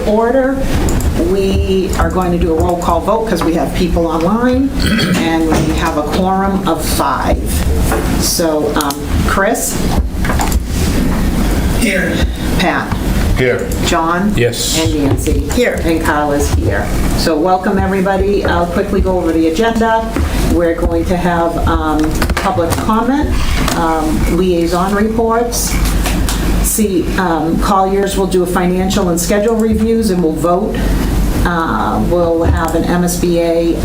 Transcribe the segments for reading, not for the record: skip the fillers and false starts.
order. We are going to do a roll call vote because we have people online, and we have a quorum of 5. So, Chris? Here. Pat? Here. John? Yes. And Nancy? Here. And Kyle is here. So welcome, everybody. I'll quickly go over the agenda. We're going to have public comment, liaison reports. Colliers will do a financial and schedule reviews, and we'll vote. We'll have an MSBA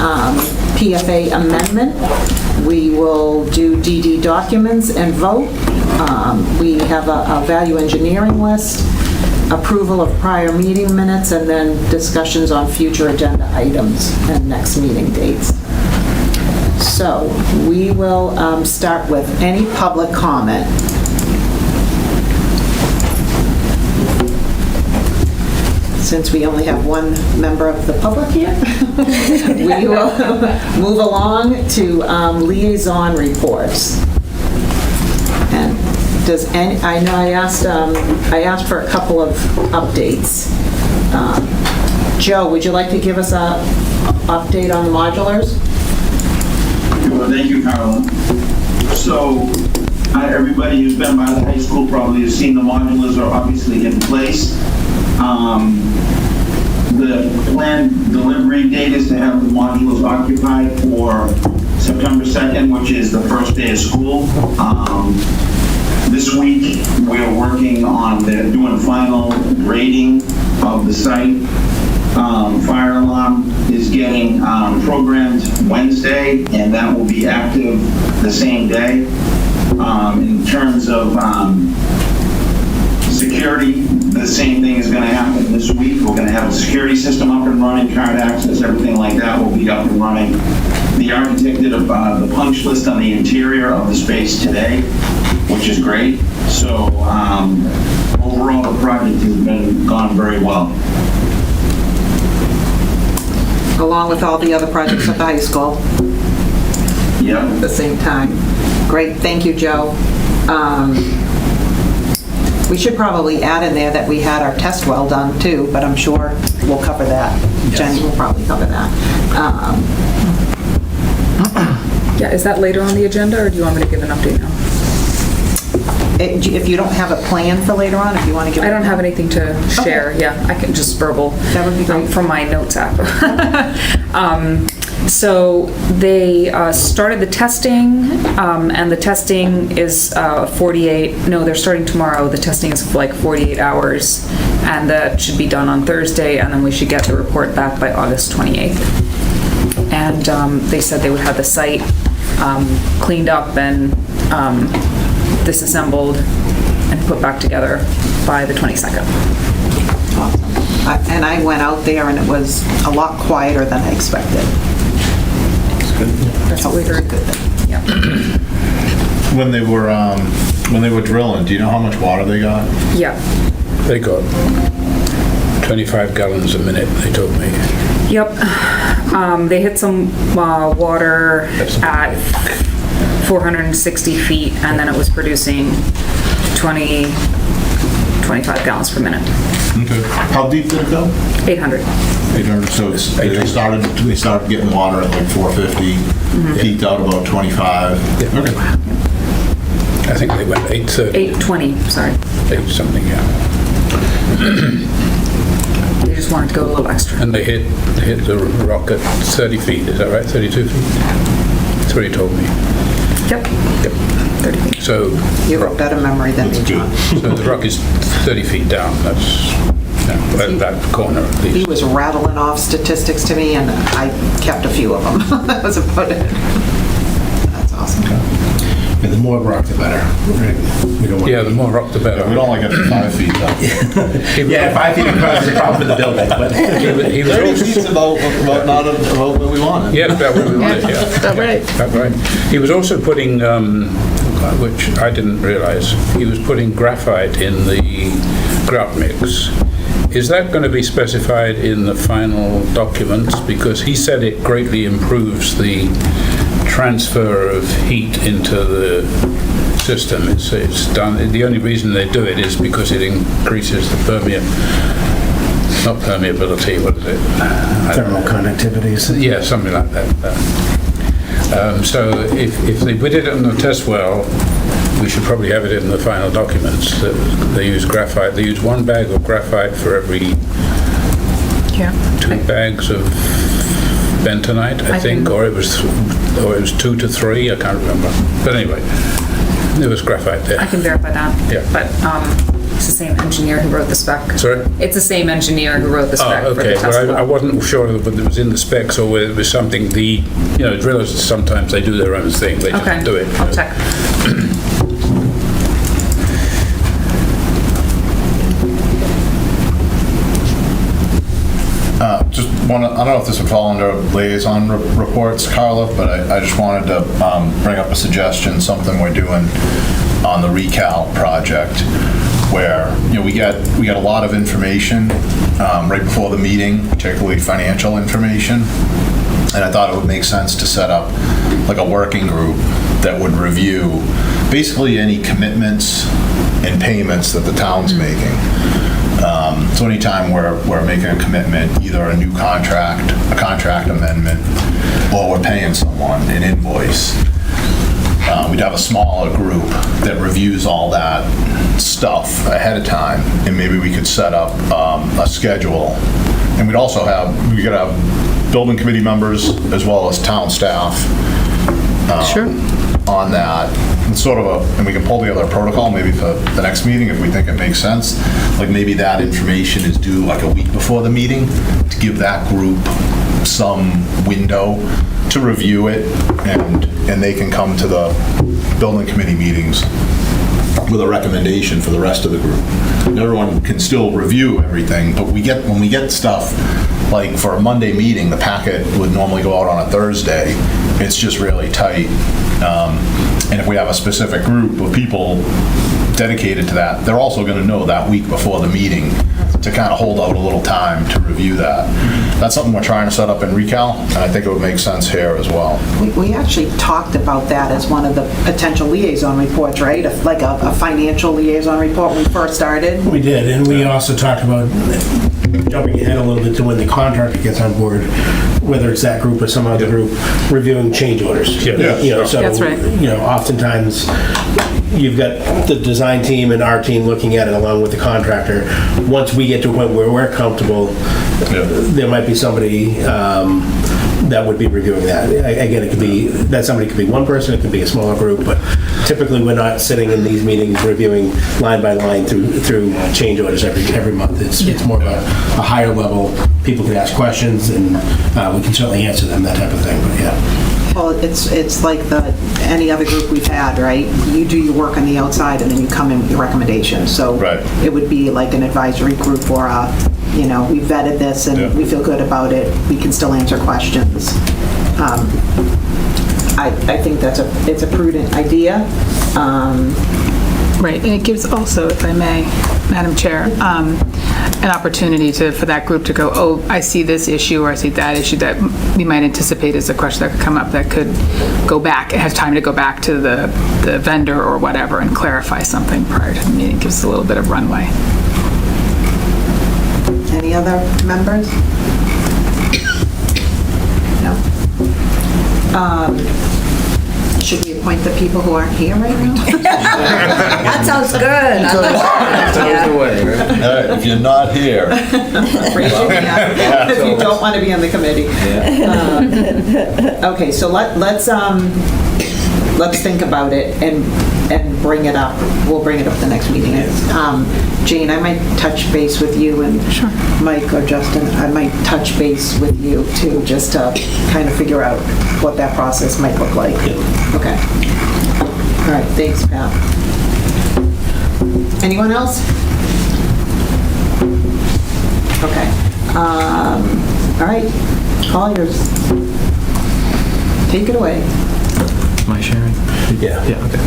PFA amendment. We will do DD documents and vote. We have a value engineering list, approval of prior meeting minutes, and then discussions on future agenda items and next meeting dates. So we will start with any public comment. Since we only have one member of the public here, we will move along to liaison reports. And I know I asked for a couple of updates. Joe, would you like to give us an update on the modulars? Well, thank you, Carolyn. So, everybody who's been by the high school probably has seen the modulars are obviously in place. The planned delivery date is to have the modulars occupied for September 2nd, which is the first day of school. This week, we're working on doing final grading of the site. Fire alarm is getting programmed Wednesday, and that will be active the same day. In terms of security, the same thing is going to happen this week. We're going to have a security system up and running, card access, everything like that will be up and running. The architect did the punch list on the interior of the space today, which is great. So overall, the project has gone very well. Along with all the other projects at the high school. Yep. At the same time. Great, thank you, Joe. We should probably add in there that we had our test well done too, but I'm sure we'll cover that. Yes. Jenny will probably cover that. Yeah, is that later on the agenda, or do you want me to give an update now? If you don't have a plan for later on, if you want to give... I don't have anything to share. Okay. Yeah, I can just verbal. That would be great. From my notes app. So they started the testing, and the testing is 48, no, they're starting tomorrow. The testing is like 48 hours, and that should be done on Thursday, and then we should get the report back by August 28th. And they said they would have the site cleaned up and disassembled and put back together by the 22nd. Awesome. And I went out there, and it was a lot quieter than I expected. That's what we heard. Good. Yeah. When they were drilling, do you know how much water they got? Yeah. They got 25 gallons a minute, they told me. Yep. They hit some water at 460 feet, and then it was producing 25 gallons per minute. Okay. How deep did it go? 800. 800. So they started getting water at like 450, peaked out about 25. Yeah. Okay. I think they went 830. 820, sorry. 8 something, yeah. They just wanted to go a little extra. And they hit the rock at 30 feet, is that right? 32 feet? That's what he told me. Yep. 30 feet. So You have a better memory than me, John. So the rock is 30 feet down. That's at that corner at least. He was rattling off statistics to me, and I kept a few of them. That was about it. That's awesome. And the more rock, the better. Right? We don't want Yeah, the more rock, the better. We don't like it 5 feet though. Yeah, 5 feet across is a problem for the building. But he was 30 also, feet's about what we wanted. yeah, about what we wanted, yeah. That's right. That's right. He was also putting, which I didn't realize, he was putting graphite in the grout mix. Is that going to be specified in the final documents? Because he said it greatly improves the transfer of heat into the system. It's done. The only reason they do it is because it increases the not permeability, what is it? Thermal conductivities. Yeah, something like that. So if they put it in the test well, we should probably have it in the final documents. That they use graphite. They use 1 bag of graphite for every 2 bags of bentonite, I think, or it was 2 to 3. I can't remember. But anyway, there was graphite there. I can verify that. Yeah. But it's the same engineer who wrote the spec. Sorry? It's the same engineer who wrote the spec for the okay. test Well, I well. wasn't sure whether it was in the specs or whether it was something drillers sometimes they do their own thing. They Okay, just do it. I'll check. Just want to, I don't know if this would fall under liaison reports, Carla, but I just wanted to bring up a suggestion, something we're doing on the recal project, where, we get a lot of information right before the meeting, particularly financial information, and I thought it would make sense to set up like a working group that would review basically any commitments and payments that the town's making. So anytime we're making a commitment, either a new contract, a contract amendment, or we're paying someone an invoice, we'd have a smaller group that reviews all that stuff ahead of time, and maybe we could set up a schedule. And we could have building committee members as well as town staff on that. It's sort of and we can pull together a protocol maybe for the next meeting if we think it makes sense. Like maybe that information is due like a week before the meeting to give that group some window to review it, and they can come to the building committee meetings with a recommendation for the rest of the group. And everyone can still review everything, but when we get stuff, like for a Monday meeting, the packet would normally go out on a Thursday. It's just really tight. And if we have a specific group of people dedicated to that, they're also going to know that week before the meeting to kind of hold out a little time to review that. That's something we're trying to set up in recal, and I think it would make sense here as well. We actually talked about that as one of the potential liaison reports, right? Like a financial liaison report when we first started. We did, and we also talked about jumping ahead a little bit to when the contractor gets on board, whether it's that group or some other group, reviewing change orders. Yeah. So, That's right. oftentimes you've got the design team and our team looking at it along with the contractor. Once we get to a point where we're comfortable, there might be somebody that would be reviewing that. Again, somebody could be one person, it could be a smaller group, but typically we're not sitting in these meetings reviewing line by line through change orders every month. It's more of a higher level. People can ask questions, and we can certainly answer them, that type of thing. But yeah. Well, it's like any other group we've had, right? You do your work on the outside, and then you come in with your recommendations. So Right. it would be like an advisory group, or we vetted this and we feel good about it. We can still answer questions. I think it's a prudent idea. Right, and it gives also, if I may, Madam Chair, an opportunity for that group to go, oh, I see this issue, or I see that issue that we might anticipate is a question that could come up, that could go back, have time to go back to the vendor or whatever and clarify something prior to the meeting. Gives us a little bit of runway. Any other members? No? Should we appoint the people who aren't here right now? That sounds good. All right, if you're not here, Raise your hand if you don't want to be on the committee. Okay, so let's think about it and bring it up. We'll bring it up the next meeting. Jane, I might touch base with you, and Mike or Justin, I might touch base with you too, just to kind of figure out what that process might look like. Okay. All right, thanks, Pat. Anyone else? Okay. All right, Colliers, take it away. Am I sharing? Yeah. Yeah, okay.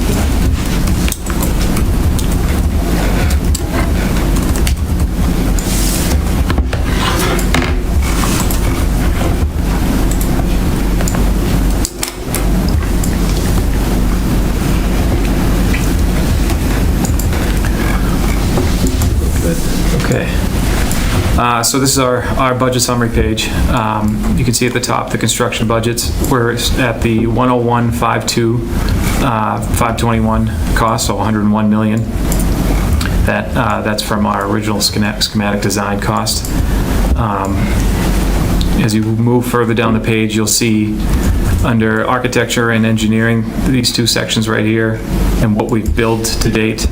Good. Okay. So this is our budget summary page. You can see at the top, the construction budgets. We're at the 101,521 cost, so 101 million. That's from our original schematic design cost. As you move further down the page, you'll see under architecture and engineering, these two sections right here, and what we've built to date.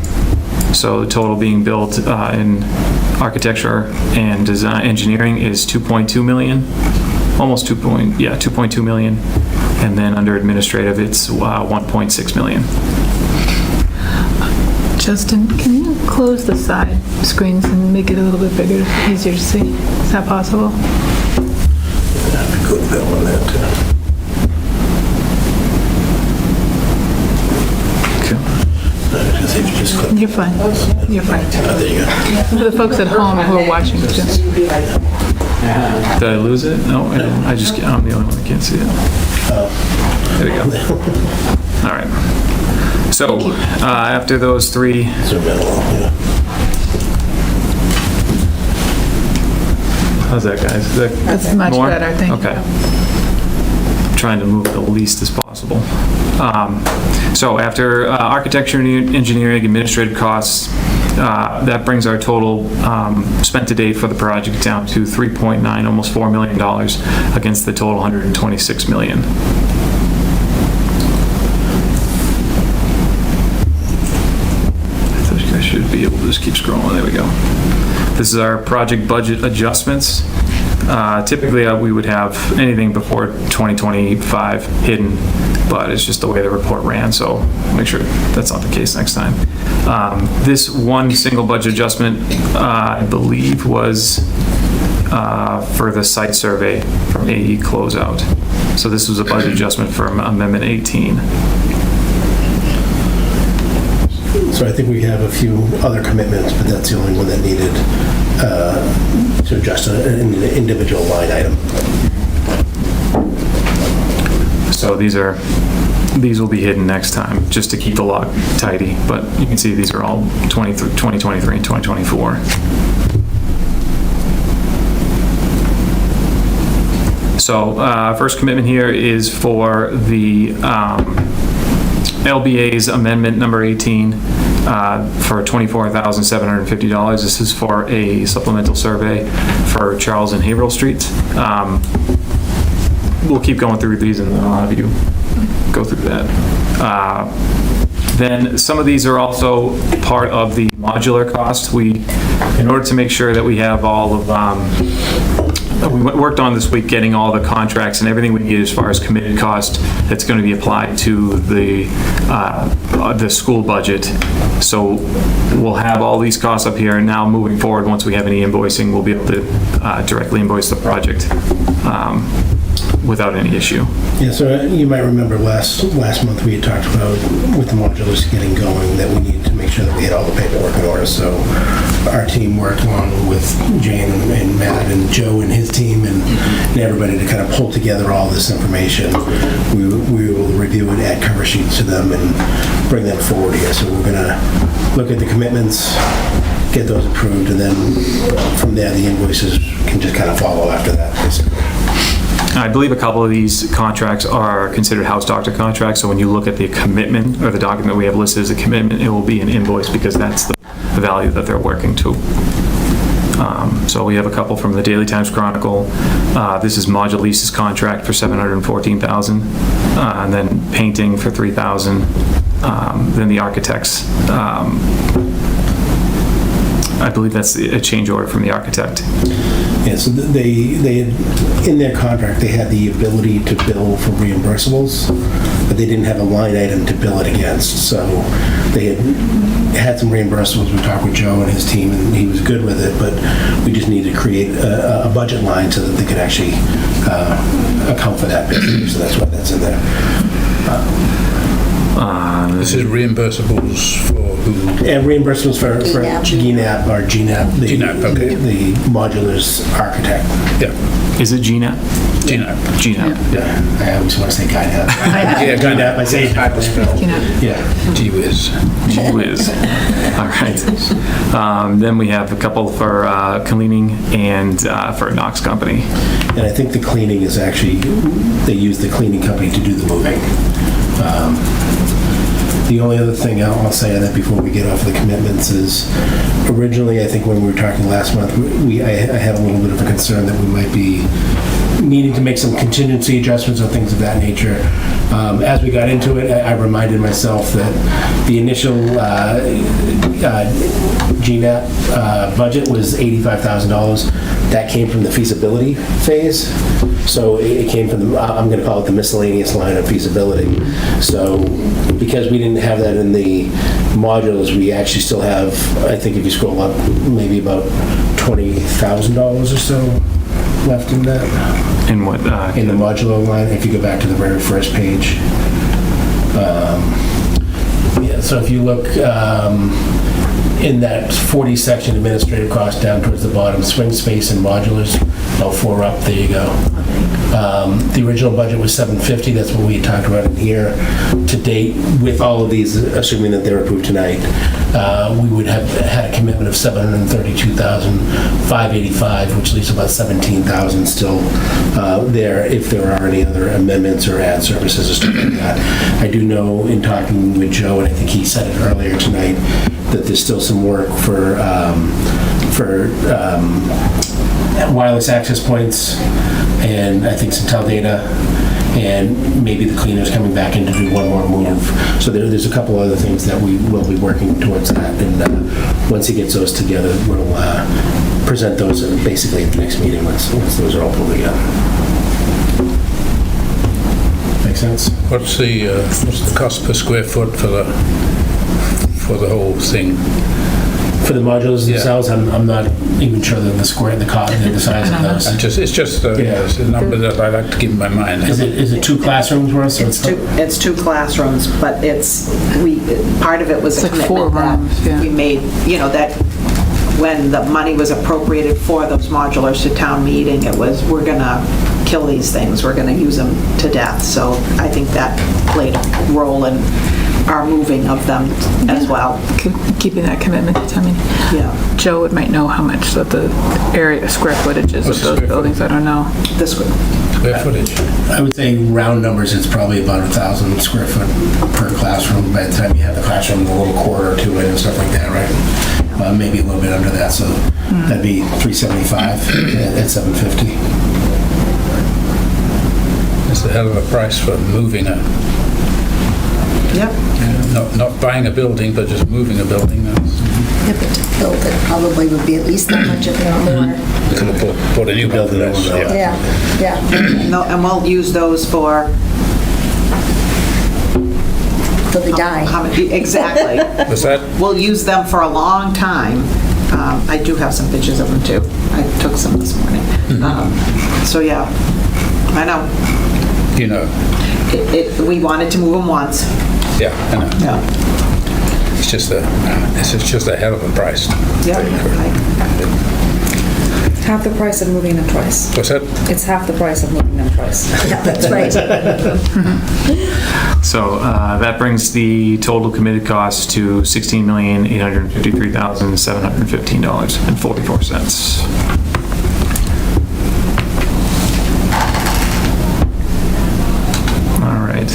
So the total being built in architecture and design engineering is 2.2 million, almost 2.2 million. And then under administrative, it's 1.6 million. Justin, can you close the side screens and make it a little bit bigger, easier to see? Is that possible? Good bill on that, too. You're fine. You're fine. There you go. For the folks at home who are watching, too. Did I lose it? No, I'm the only one that can't see it. There we go. All right. So, after those three, Zoom in a little, yeah. how's that, guys? Is that That's much more? better, thank you. Okay. Trying to move the least as possible. So after architecture and engineering, administrative costs, that brings our total spent to date for the project down to 3.9, almost $4 million against the total 126 million. I should be able to just keep scrolling. There we go. This is our project budget adjustments. Typically, we would have anything before 2025 hidden, but it's just the way the report ran, so make sure that's not the case next time. This one single budget adjustment, I believe, was for the site survey from AE closeout. So this was a budget adjustment from Amendment 18. So I think we have a few other commitments, but that's the only one that needed to adjust an individual line item. So these will be hidden next time, just to keep the log tidy, but you can see these are all 2023 and 2024. So first commitment here is for the LBA's amendment number 18 for $24,750. This is for a supplemental survey for Charles and Haverhill Streets. We'll keep going through these and I'll have you go through that. Then some of these are also part of the modular cost. In order to make sure that we have all of, we worked on this week getting all the contracts and everything we need as far as committed cost that's going to be applied to the school budget. So we'll have all these costs up here, and now moving forward, once we have any invoicing, we'll be able to directly invoice the project without any issue. Yeah, so you might remember last month we had talked about with the modulars getting going that we needed to make sure that we had all the paperwork in order. So our team worked along with Jane and Matt and Joe and his team and everybody to kind of pull together all this information. We will review it, add cover sheets to them, and bring them forward here. So we're going to look at the commitments, get those approved, and then from there the invoices can just kind of follow after that, basically. I believe a couple of these contracts are considered house doctor contracts, so when you look at the commitment, or the document we have listed as a commitment, it will be an invoice because that's the value that they're working to. So we have a couple from the Daily Times Chronicle. This is Module Leases contract for $714,000, and then painting for $3,000. Then the architects, I believe that's a change order from the architect. Yeah, so they had, in their contract, they had the ability to bill for reimbursables, but they didn't have a line item to bill it against. So they had some reimbursables. We talked with Joe and his team, and he was good with it, but we just needed to create a budget line so that they could actually account for that, basically. So that's why that's in there. This is reimbursables for who? And reimbursements for GNAP or GNAP, GNAP, okay. the modulars architect. Yeah. Is it GNAP? Gina. I always want to say GINAP. Yeah, GINAP, I say it hard to spell. Yeah. Gee whiz. Gee whiz. All right. Then we have a couple for cleaning and for a Knox company. And I think the cleaning is actually, they use the cleaning company to do the moving. The only other thing I'll say on that before we get off the commitments is, originally, I think when we were talking last month, I had a little bit of a concern that we might be needing to make some contingency adjustments or things of that nature. As we got into it, I reminded myself that the initial GNAP budget was $85,000. That came from the feasibility phase. So it came from I'm going to call it the miscellaneous line of feasibility. So because we didn't have that in the modules, we actually still have, I think if you scroll up, maybe about $20,000 or so left in that. In what? In the modular line, if you go back to the very first page. Yeah, so if you look in that 40 section administrative cost down towards the bottom, swing space and modulars, about 4 up, there you go. The original budget was $750, that's what we had talked about in here. To date, with all of these, assuming that they're approved tonight, we would have had a commitment of $732,585, which leaves about $17,000 still there if there are any other amendments or ad services or stuff like that. I do know in talking with Joe, and I think he said it earlier tonight, that there's still some work for wireless access points, and I think some data, and maybe the cleaner's coming back in to do one more move. So there's a couple other things that we will be working towards that, and once he gets those together, we'll present those basically at the next meeting once those are all pulled together. Make sense? What's the cost per square foot for the whole thing? For the modules themselves, I'm not even sure that the size of those. It's just a number that I like to keep in my mind. Is it 2 classrooms worth? It's 2 classrooms, but part of it was a It's like 4 commitment rooms, that yeah. we made, that when the money was appropriated for those modulars to town meeting, it was, we're gonna kill these things, we're gonna use them to death. So I think that played a role in our moving of them as well. Keeping that commitment to town meeting. Yeah. Joe might know how much that the area, square footage is of What's the those square buildings, I don't know. Square footage. I would say round numbers, it's probably about 1,000 square foot per classroom by the time you have the classroom, a little quarter to it and stuff like that, right? Maybe a little bit under that, so that'd be $375 at $750. It's a hell of a price for moving a, Yep. not buying a building, but just moving a building. Yeah, but to build it probably would be at least that much, if not more. Put a new building. Yeah, yeah. And we'll use those for... Till they die. Exactly. Was that? We'll use them for a long time. I do have some pictures of them too. I took some this morning. So yeah, I know. We wanted to move them once. Yeah, I know. Yeah. It's just a hell of a price. Yeah. Half the price of moving them twice. What's that? It's half the price of moving them twice. Yeah, that's right. So that brings the total committed cost to $16,853,715.44. All right.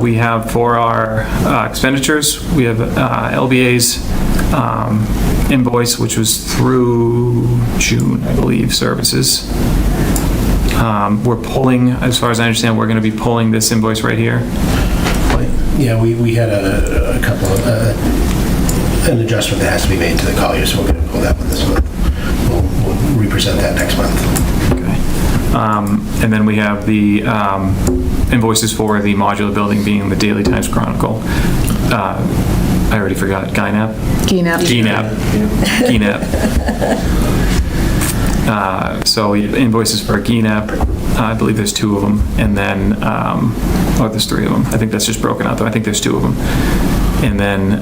We have for our expenditures, we have LBA's invoice, which was through June, I believe, services. We're pulling, as far as I understand, we're going to be pulling this invoice right here. Yeah, we had a couple of, an adjustment that has to be made to the Collier, so we're going to pull that one this month. We'll represent that next month. Okay. And then we have the invoices for the modular building being the Daily Times Chronicle. I already forgot. GNAP. So we have invoices for GNAP. I believe there's 2 of them. And then, there's 3 of them. I think that's just broken out, though. I think there's 2 of them. And then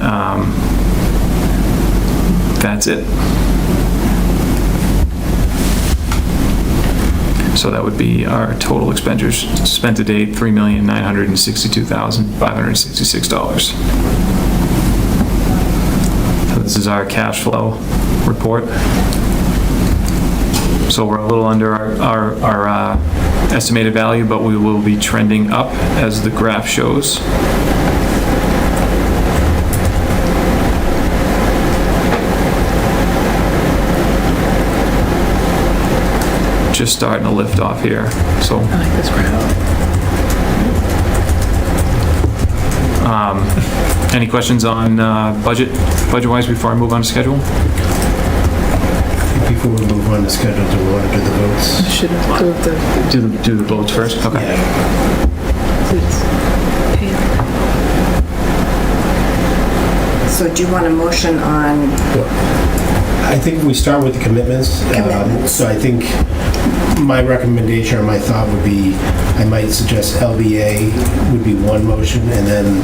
that's it. So that would be our total expenditures spent to date, $3,962,566. So this is our cash flow report. So we're a little under our estimated value, but we will be trending up as the graph shows. Just starting to lift off here, so. I like this graph. Any questions on budget-wise before I move on to schedule? Before we move on to schedule, do we want to do the votes? Should approve the, Do the votes first? Okay. Yeah. please. Pay. So do you want a motion on, I think we start with the commitments. Commitments. So I think my recommendation or my thought would be, I might suggest LBA would be one motion, and then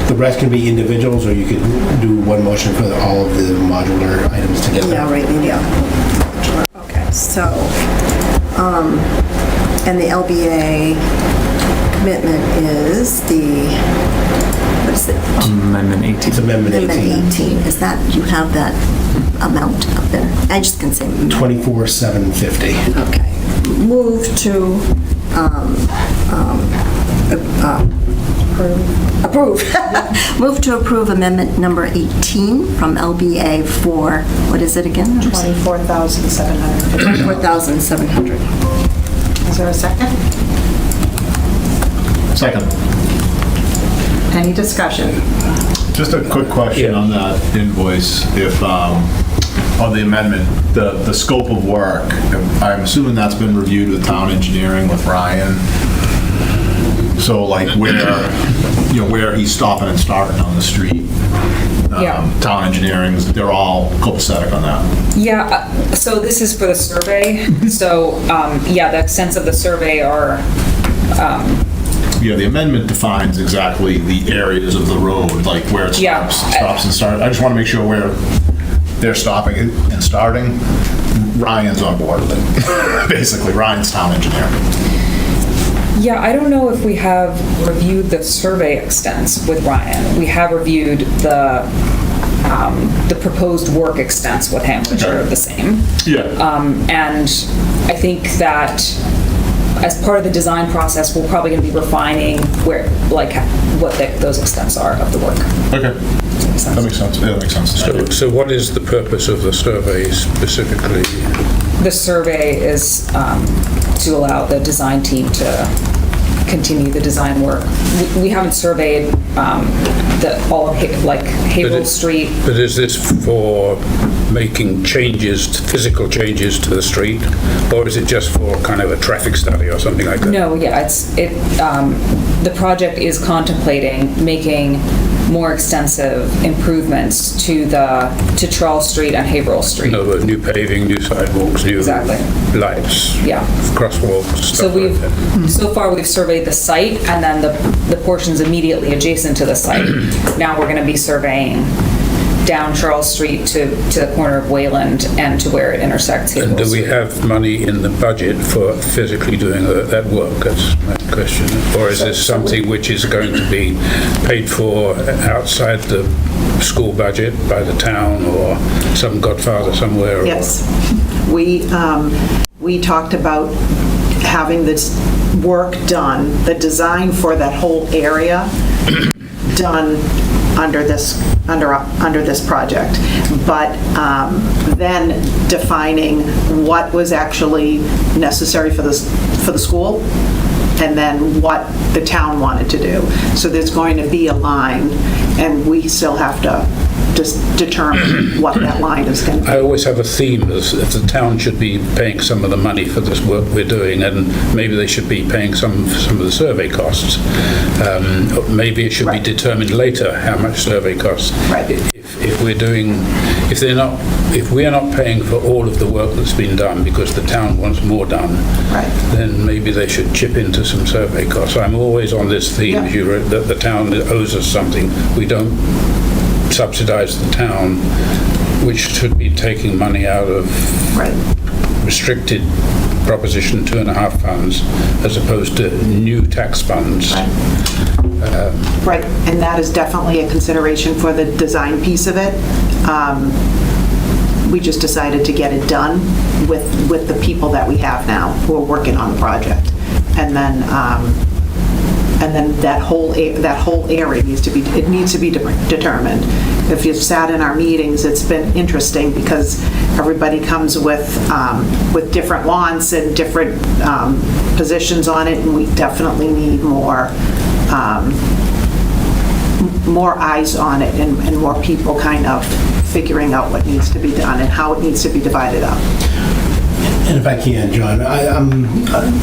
the rest can be individuals, or you could do one motion for all of the modular items together. yeah, right, yeah. Okay, so, and the LBA commitment is the, what is it? Amendment 18. It's Amendment 18. Amendment 18. Is that, you have that amount up there? I just can say. 24,750. Okay. Move to approve. Move to approve amendment number 18 from LBA for, what is it again? 24,750. 24,700. Is there a second? Second. Any discussion? Just a quick question on that invoice, if, on the amendment, the scope of work, I'm assuming that's been reviewed with town engineering with Ryan. So like where he's stopping and starting on the street. Yeah. Town engineering, they're all copacetic on that. Yeah, so this is for the survey. So, yeah, the extents of the survey are, Yeah, the amendment defines exactly the areas of the road, like where it Yeah. stops and starts. I just want to make sure where they're stopping and starting, Ryan's on board with it. Basically, Ryan's town engineer. yeah, I don't know if we have reviewed the survey extents with Ryan. We have reviewed the proposed work extents with him, which are the same. Yeah. And I think that as part of the design process, we're probably going to be refining where, like, what those extents are of the work. Okay. That makes sense. Yeah, that makes sense. So what is the purpose of the survey specifically? The survey is to allow the design team to continue the design work. We haven't surveyed all of Haverhill Street. But is this for making changes, physical changes to the street, or is it just for kind of a traffic study or something like that? No, yeah, the project is contemplating making more extensive improvements to Charles Street and Haverhill Street. No, but new paving, new sidewalks, new Exactly. lights, Yeah. crosswalks, So stuff like that. so far we've surveyed the site and then the portions immediately adjacent to the site. Now we're going to be surveying down Charles Street to the corner of Wayland and to where it intersects And Haverhill do we Street. have money in the budget for physically doing that work? That's my question. Or is this something which is going to be paid for outside the school budget by the town or some godfather somewhere? or- Yes. We talked about having this work done, the design for that whole area done under this project, but then defining what was actually necessary for the school, and then what the town wanted to do. So there's going to be a line, and we still have to just determine what that line is going to be. I always have a theme as if the town should be paying some of the money for this work we're doing, and maybe they should be paying some of the survey costs. Maybe it should be Right. determined later how much survey costs. Right. If we are not paying for all of the work that's been done because the town wants more done, Right. then maybe they should chip into some survey costs. I'm always on this theme, Yeah. as you read, that the town owes us something. We don't subsidize the town, which should be taking money out of Right. restricted Proposition 2.5 funds as opposed to new tax funds. Right, and that is definitely a consideration for the design piece of it. We just decided to get it done with the people that we have now who are working on the project. And then that whole area needs to be determined. If you've sat in our meetings, it's been interesting because everybody comes with different wants and different positions on it, and we definitely need more eyes on it and more people kind of figuring out what needs to be done and how it needs to be divided up. And if I can, John, I'm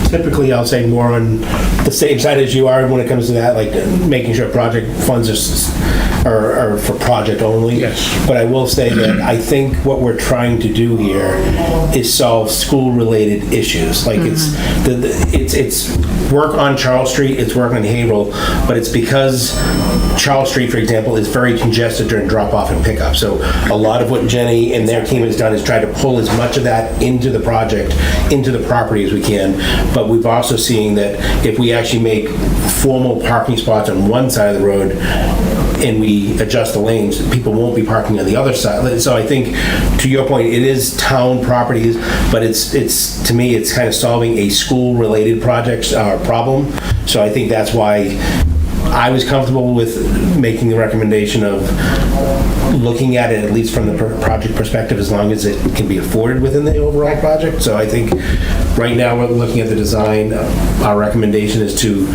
typically, I'll say more on the same side as you are when it comes to that, like making sure project funds are for project only. Yes. But I will say that I think what we're trying to do here is solve school-related issues. Like it's work on Charles Street, it's work on Haverhill, but it's because Charles Street, for example, is very congested during drop-off and pickup. So a lot of what Jenny and their team has done is try to pull as much of that into the project, into the property as we can. But we've also seen that if we actually make formal parking spots on one side of the road and we adjust the lanes, people won't be parking on the other side. So I think, to your point, it is town properties, but it's to me, it's kind of solving a school-related project problem. So I think that's why I was comfortable with making the recommendation of looking at it, at least from the project perspective, as long as it can be afforded within the overall project. So I think right now we're looking at the design. Our recommendation is to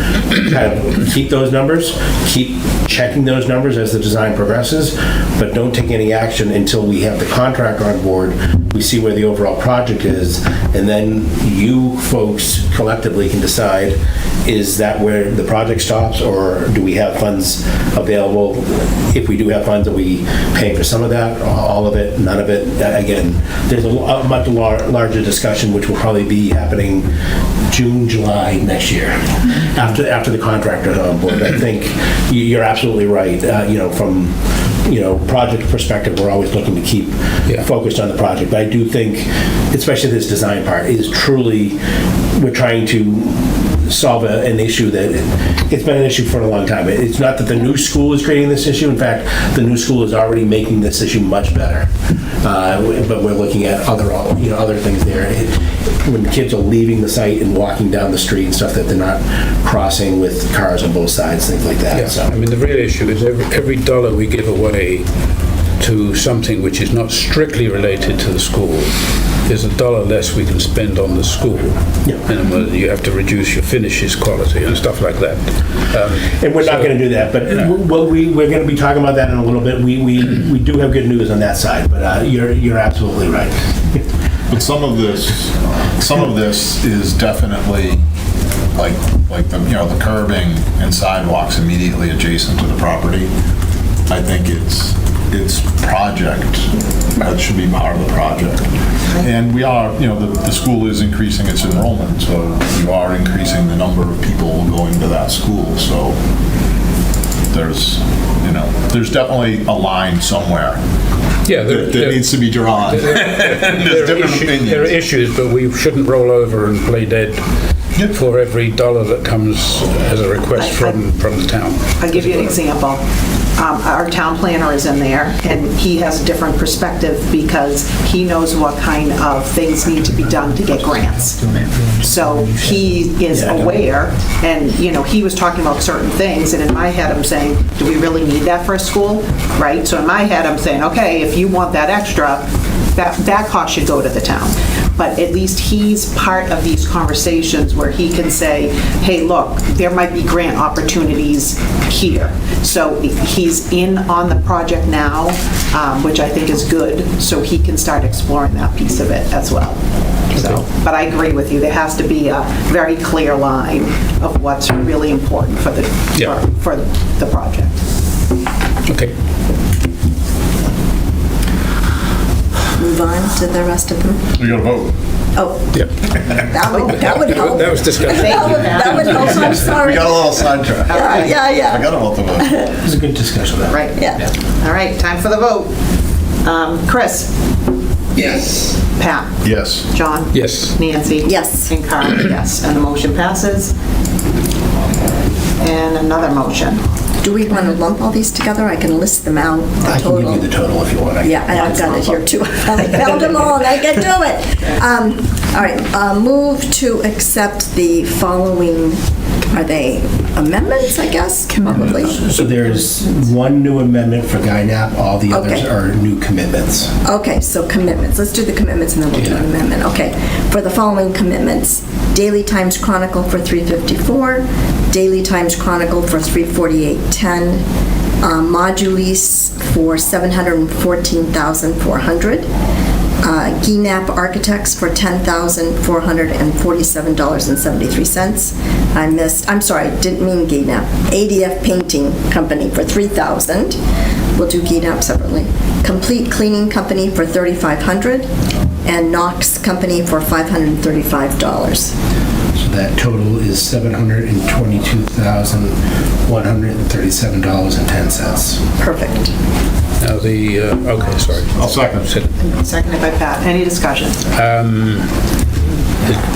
kind of keep those numbers, keep checking those numbers as the design progresses, but don't take any action until we have the contractor on board, we see where the overall project is, and then you folks collectively can decide, is that where the project stops, or do we have funds available? If we do have funds, are we paying for some of that, all of it, none of it? Again, there's a much larger discussion which will probably be happening June, July next year, after the contractor's on board. I think you're absolutely right. From project perspective, we're always looking to keep focused on the project. But I do think, especially this design part, is truly, we're trying to solve an issue that it's been an issue for a long time. It's not that the new school is creating this issue. In fact, the new school is already making this issue much better. But we're looking at other things there. When kids are leaving the site and walking down the street and stuff, that they're not crossing with cars on both sides, things like that. Yeah. So. I mean, the real issue is every dollar we give away to something which is not strictly related to the school, there's a dollar less we can spend on the school. Yeah. And you have to reduce your finishes quality and stuff like that. And we're not going to do that, but we're going to be talking about that in a little bit. We do have good news on that side, but you're absolutely right. But some of this is definitely like the curbing and sidewalks immediately adjacent to the property. I think it's project that should be part of the project. And we are, the school is increasing its enrollment, so you are increasing the number of people going to that school. So there's definitely a line somewhere. Yeah, that needs to be drawn. There are issues, but we shouldn't roll over and play dead for every dollar that comes as a request from the town. I'll give you an example. Our town planner is in there, and he has a different perspective because he knows what kind of things need to be done to get grants. So he is aware, and he was talking about certain things, and in my head I'm saying, do we really need that for a school, right? So in my head I'm saying, okay, if you want that extra, that cost should go to the town. But at least he's part of these conversations where he can say, hey, look, there might be grant opportunities here. So he's in on the project now, which I think is good, so he can start exploring that piece of it as well. So, but I agree with you, there has to be a very clear line of what's really important for the project. Okay. Move on to the rest of them. We got to vote. Oh, Yeah. that would help. That was discussed. That would help, I'm sorry. We got a little sidetracked. Yeah. I got about the vote. It was a good discussion. Right. Yeah. All right, time for the vote. Chris? Yes. Pat? Yes. John? Yes. Nancy? Yes. And Carly, yes. And the motion passes. And another motion. Do we want to lump all these together? I can list them out, the I can total. give you the total if you want. Yeah, I've got it here too. I found them all and I can do it. All right, move to accept the following, are they amendments, I guess? Probably. So there's one new amendment for GuiNap, all the others Okay. are new commitments. Okay, so commitments. Let's do the commitments and then we'll do an amendment. Okay. For the following commitments, Daily Times Chronicle for $354, Daily Times Chronicle for $348.10, Modulease for $714,400, GNAP Architects for $10,447.73. I'm sorry, didn't mean GNAP. ADF Painting Company for $3,000. We'll do GNAP separately. Complete Cleaning Company for $3,500, and Knox Company for $535. So that total is $722,137.10. Perfect. Now okay, sorry. I'll second. Seconded by Pat. Any discussion?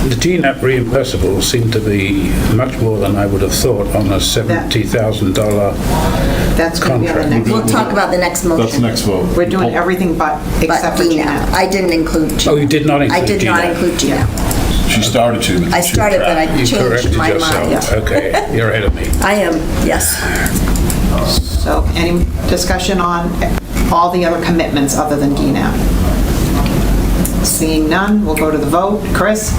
The GNAP reimbursables seem to be much more than I would have thought on a $70,000 That's going to be on the Contract. next. We'll talk about the next motion. That's the next vote. We're doing everything but But except for GNAP. GNAP. I didn't include GNAP. Oh, you did not include I did not GNAP. include GNAP. She started to. but I she started, but I tracked. You changed corrected my yourself. mind. Okay, you're ahead of me. I am, yes. So any discussion on all the other commitments other than GNAP? Seeing none, we'll go to the vote. Chris?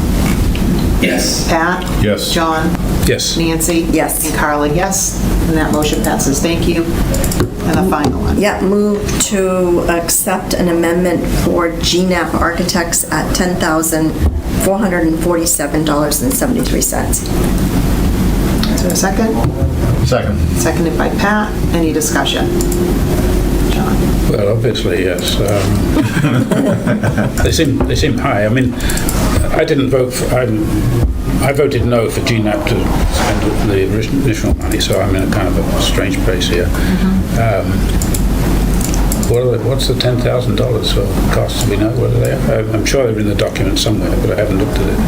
Yes. Pat? Yes. John? Yes. Nancy? Yes. And Carly, yes. And that motion passes. Thank you. And the final one. Yeah, move to accept an amendment for GNAP Architects at $10,447.73. Is there a second? Second. Seconded by Pat. Any discussion? John? Well, obviously, yes. They seem high. I mean, I didn't vote for, I voted no for GNAP to spend the initial money, so I'm in a kind of a strange place here. What's the $10,000 for costs? Do we know what they are? I'm sure they're in the document somewhere, but I haven't looked at it.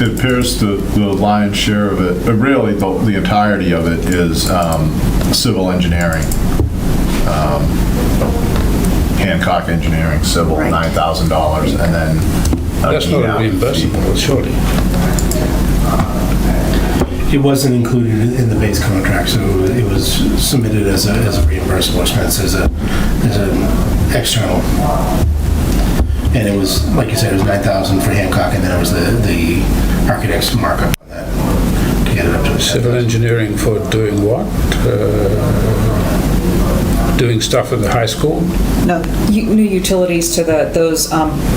It appears the lion's share of it, really the entirety of it is civil engineering. Hancock Engineering, civil, Right. $9,000, and then That's not a GNAP. reimbursable, surely. It wasn't included in the base contract, so it was submitted as a reimbursable expense, as an external. And it was, like you said, it was $9,000 for Hancock, and then it was the architect's markup on that to get it up to Civil engineering for doing what? Doing stuff at the high school? No, New utilities to those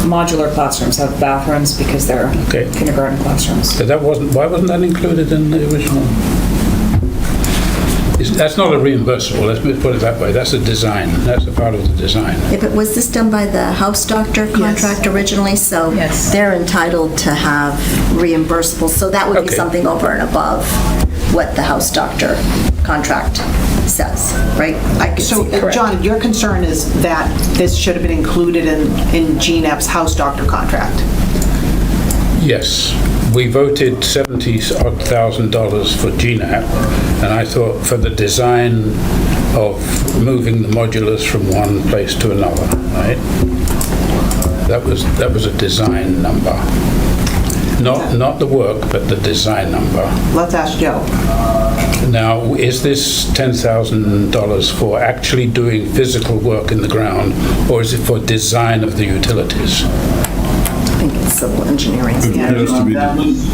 modular classrooms have bathrooms because they're Okay. kindergarten classrooms. So why wasn't that included in the original? That's not a reimbursable, let's put it that way. That's a design. That's a part of the design. Was this done by the house doctor contract originally? So Yes. they're entitled to have reimbursables, so that would be Okay. something over and above what the house doctor contract says, right? I could so, see that. John, your concern is that this should have been included in GNAP's house doctor contract? Yes, we voted $70,000 for GNAP, and I thought for the design of moving the modulars from one place to another, right? That was a design number. Not the work, but the design number. Let's ask Joe. Now, is this $10,000 for actually doing physical work in the ground, or is it for design of the utilities? I think it's civil engineering. It appears to be That was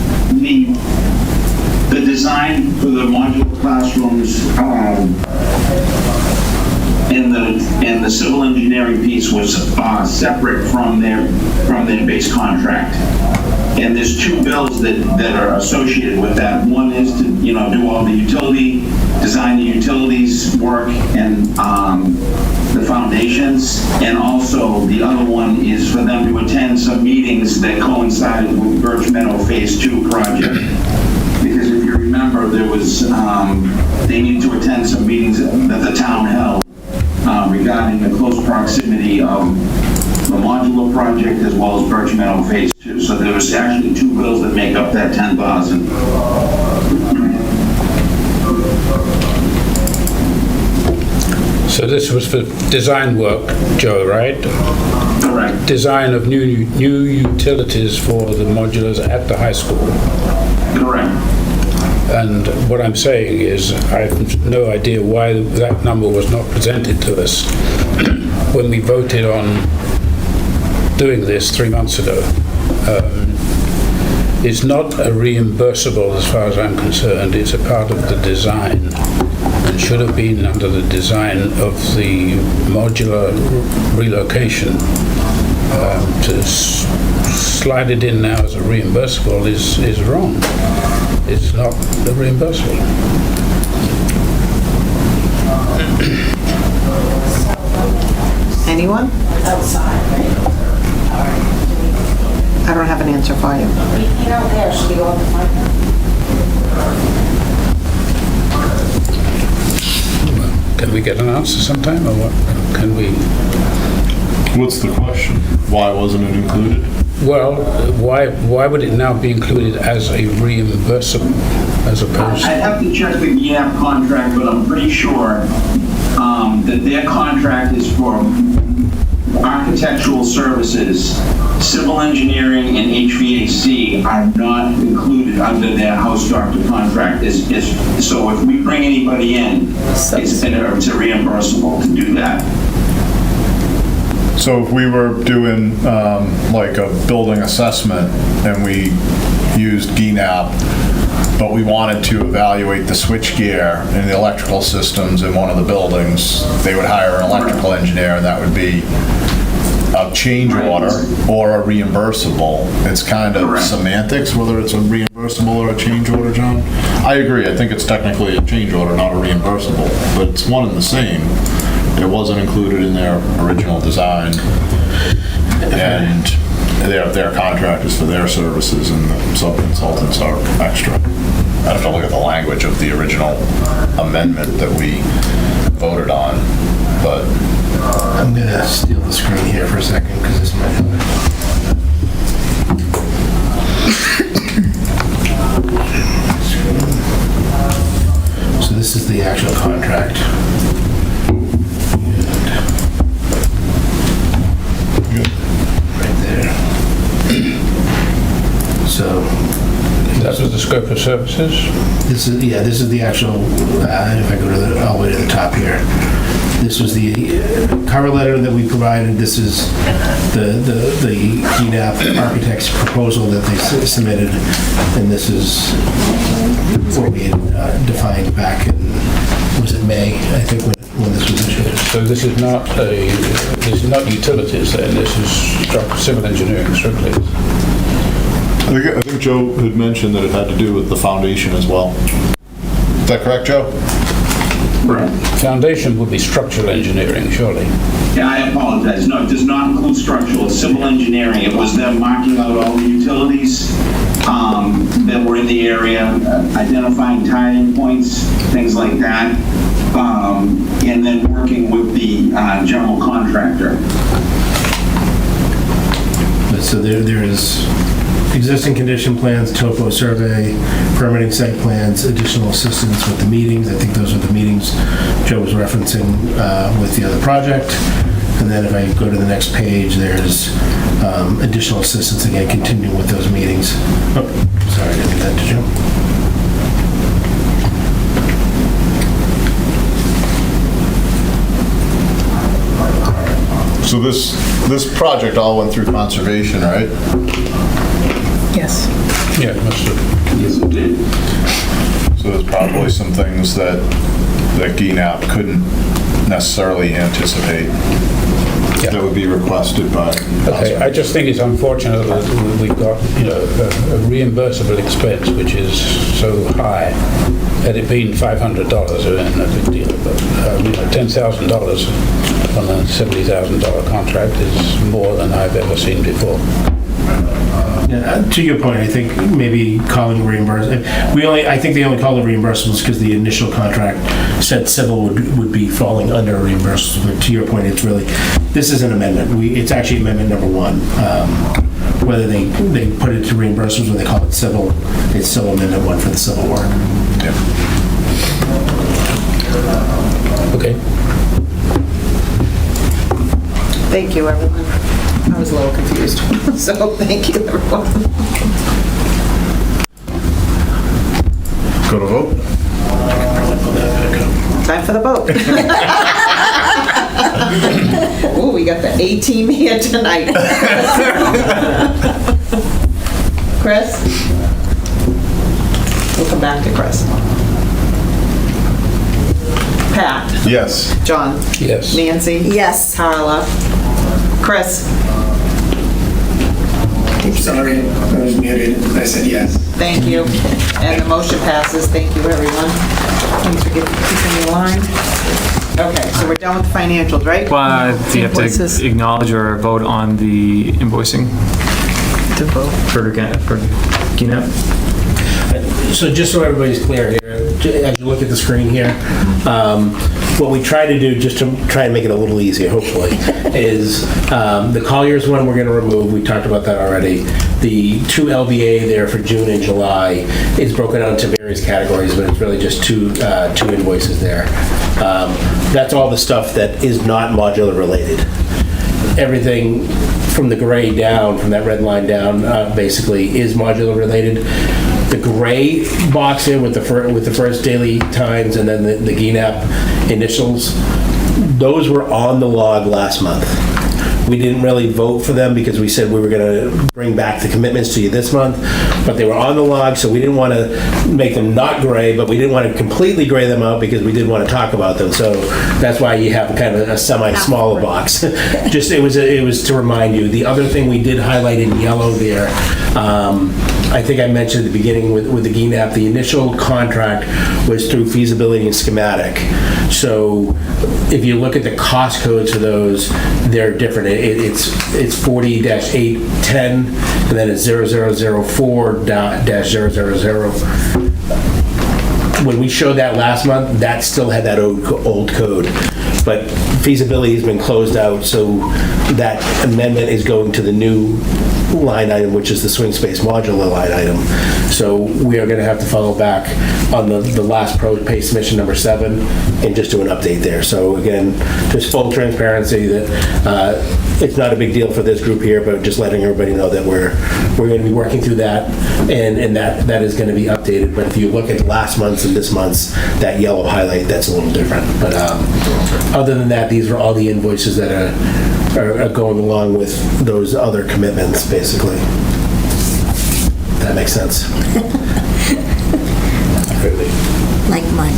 the design for the modular classrooms, and the civil engineering piece was separate from their base contract. And there's two bills that are associated with that. One is to, do all the design the utilities work and the foundations. And also the other one is for them to attend some meetings that coincided with Birch Meadow Phase 2 project. Because if you remember, there was, they needed to attend some meetings that the town held regarding the close proximity of the modular project as well as Birch Meadow Phase 2. So there was actually 2 bills that make up that 10,000. So this was for design work, Joe, right? Correct. Design of new utilities for the modulars at the high school. Correct. And what I'm saying is, I have no idea why that number was not presented to us when we voted on doing this 3 months ago. It's not a reimbursable as far as I'm concerned. It's a part of the design and should have been under the design of the modular relocation. To slide it in now as a reimbursable is wrong. It's not a reimbursable. Anyone? I don't have an answer for you. Can we get an answer sometime, or what? Can we? What's the question? Why wasn't it included? Well, why would it now be included as a reimbursable as opposed? I'd have to check the GAP contract, but I'm pretty sure that their contract is for architectural services. Civil engineering and HVAC are not included under their house doctor contract. So if we bring anybody in, it's a reimbursable to do that. So if we were doing like a building assessment and we used GNAP, but we wanted to evaluate the switchgear and the electrical systems in one of the buildings, they would hire an electrical engineer, and that would be a change order or a reimbursable. It's kind of semantics, whether it's a reimbursable or a change order, John. I agree. I think it's technically a change order, not a reimbursable, but it's one and the same. It wasn't included in their original design, and their contract is for their services, and the sub-consultants are extra. I have to look at the language of the original amendment that we voted on, but I'm gonna steal the screen here for a second because this might help. So this is the actual contract. Right there. So That was the scope of services? this is the actual, if I go to all the way to the top here. This was the cover letter that we provided. This is the GNAP architect's proposal that they submitted, and this is what we had defined back in, was it May, I think, when this was issued. So this is not utilities then, this is civil engineering strictly. I think Joe had mentioned that it had to do with the foundation as well. Is that correct, Joe? Right. Foundation would be structural engineering, surely. Yeah, I apologize. No, it does not include structural. It's civil engineering. It was them marking out all the utilities that were in the area, identifying tie-in points, things like that, and then working with the general contractor. So there is existing condition plans, topo survey, permitting site plans, additional assistance with the meetings. I think those are the meetings Joe was referencing with the other project. And then if I go to the next page, there's additional assistance, again, continuing with those meetings. Oh, sorry, I didn't do that to Joe. So this project all went through conservation, right? Yes. Yeah, it must have. Yes, it did. So there's probably some things that GNAP couldn't necessarily anticipate that would be requested by. Okay, I just think it's unfortunate that we've got, a reimbursable expense, which is so high, had it been $500, it would have been a big deal, but $10,000 on a $70,000 contract is more than I've ever seen before. Yeah, to your point, I think maybe calling reimbursement, I think they only call it reimbursables because the initial contract said civil would be falling under reimbursement. To your point, it's really, this is an amendment. It's actually amendment number 1. Whether they put it to reimbursables or they call it civil, it's still amendment 1 for the civil work. Okay. Thank you, everyone. I was a little confused, so thank you, everyone. Go to vote? Time for the vote. Ooh, we got the A-team here tonight. Chris? We'll come back to Chris. Pat? Yes. John? Yes. Nancy? Yes. Carla? Chris? Sorry, I was muted. I said yes. Thank you. And the motion passes. Thank you, everyone. Thanks for keeping me in line. Okay, so we're done with the financials, right? Well, do you have Invoices. to acknowledge or vote on the invoicing To vote. for GNAP? So just so everybody's clear here, as you look at the screen here, what we try to do, just to try and make it a little easier, hopefully, is the Colliers one we're going to remove. We talked about that already. The 2 LBA there for June and July is broken out into various categories, but it's really just two invoices there. That's all the stuff that is not modular related. Everything from the gray down, from that red line down, basically is modular related. The gray box here with the first daily times and then the GNAP initials, those were on the log last month. We didn't really vote for them because we said we were going to bring back the commitments to you this month, but they were on the log, so we didn't want to make them not gray, but we didn't want to completely gray them out because we did want to talk about them. So that's why you have kind of a semi-smaller box. Just it was to remind you. The other thing we did highlight in yellow there, I think I mentioned at the beginning with the GNAP, the initial contract was through feasibility and schematic. So if you look at the cost codes for those, they're different. It's 40-810, and then it's 0004-000. When we showed that last month, that still had that old code. But feasibility has been closed out, so that amendment is going to the new line item, which is the swing space modular line item. So we are going to have to follow back on the last pay submission number 7 and just do an update there. So again, just full transparency that it's not a big deal for this group here, but just letting everybody know that we're going to be working through that, and that is going to be updated. But if you look at last month's and this month's, that yellow highlight, that's a little different. But other than that, these are all the invoices that are going along with those other commitments, basically. That makes sense. Like mine.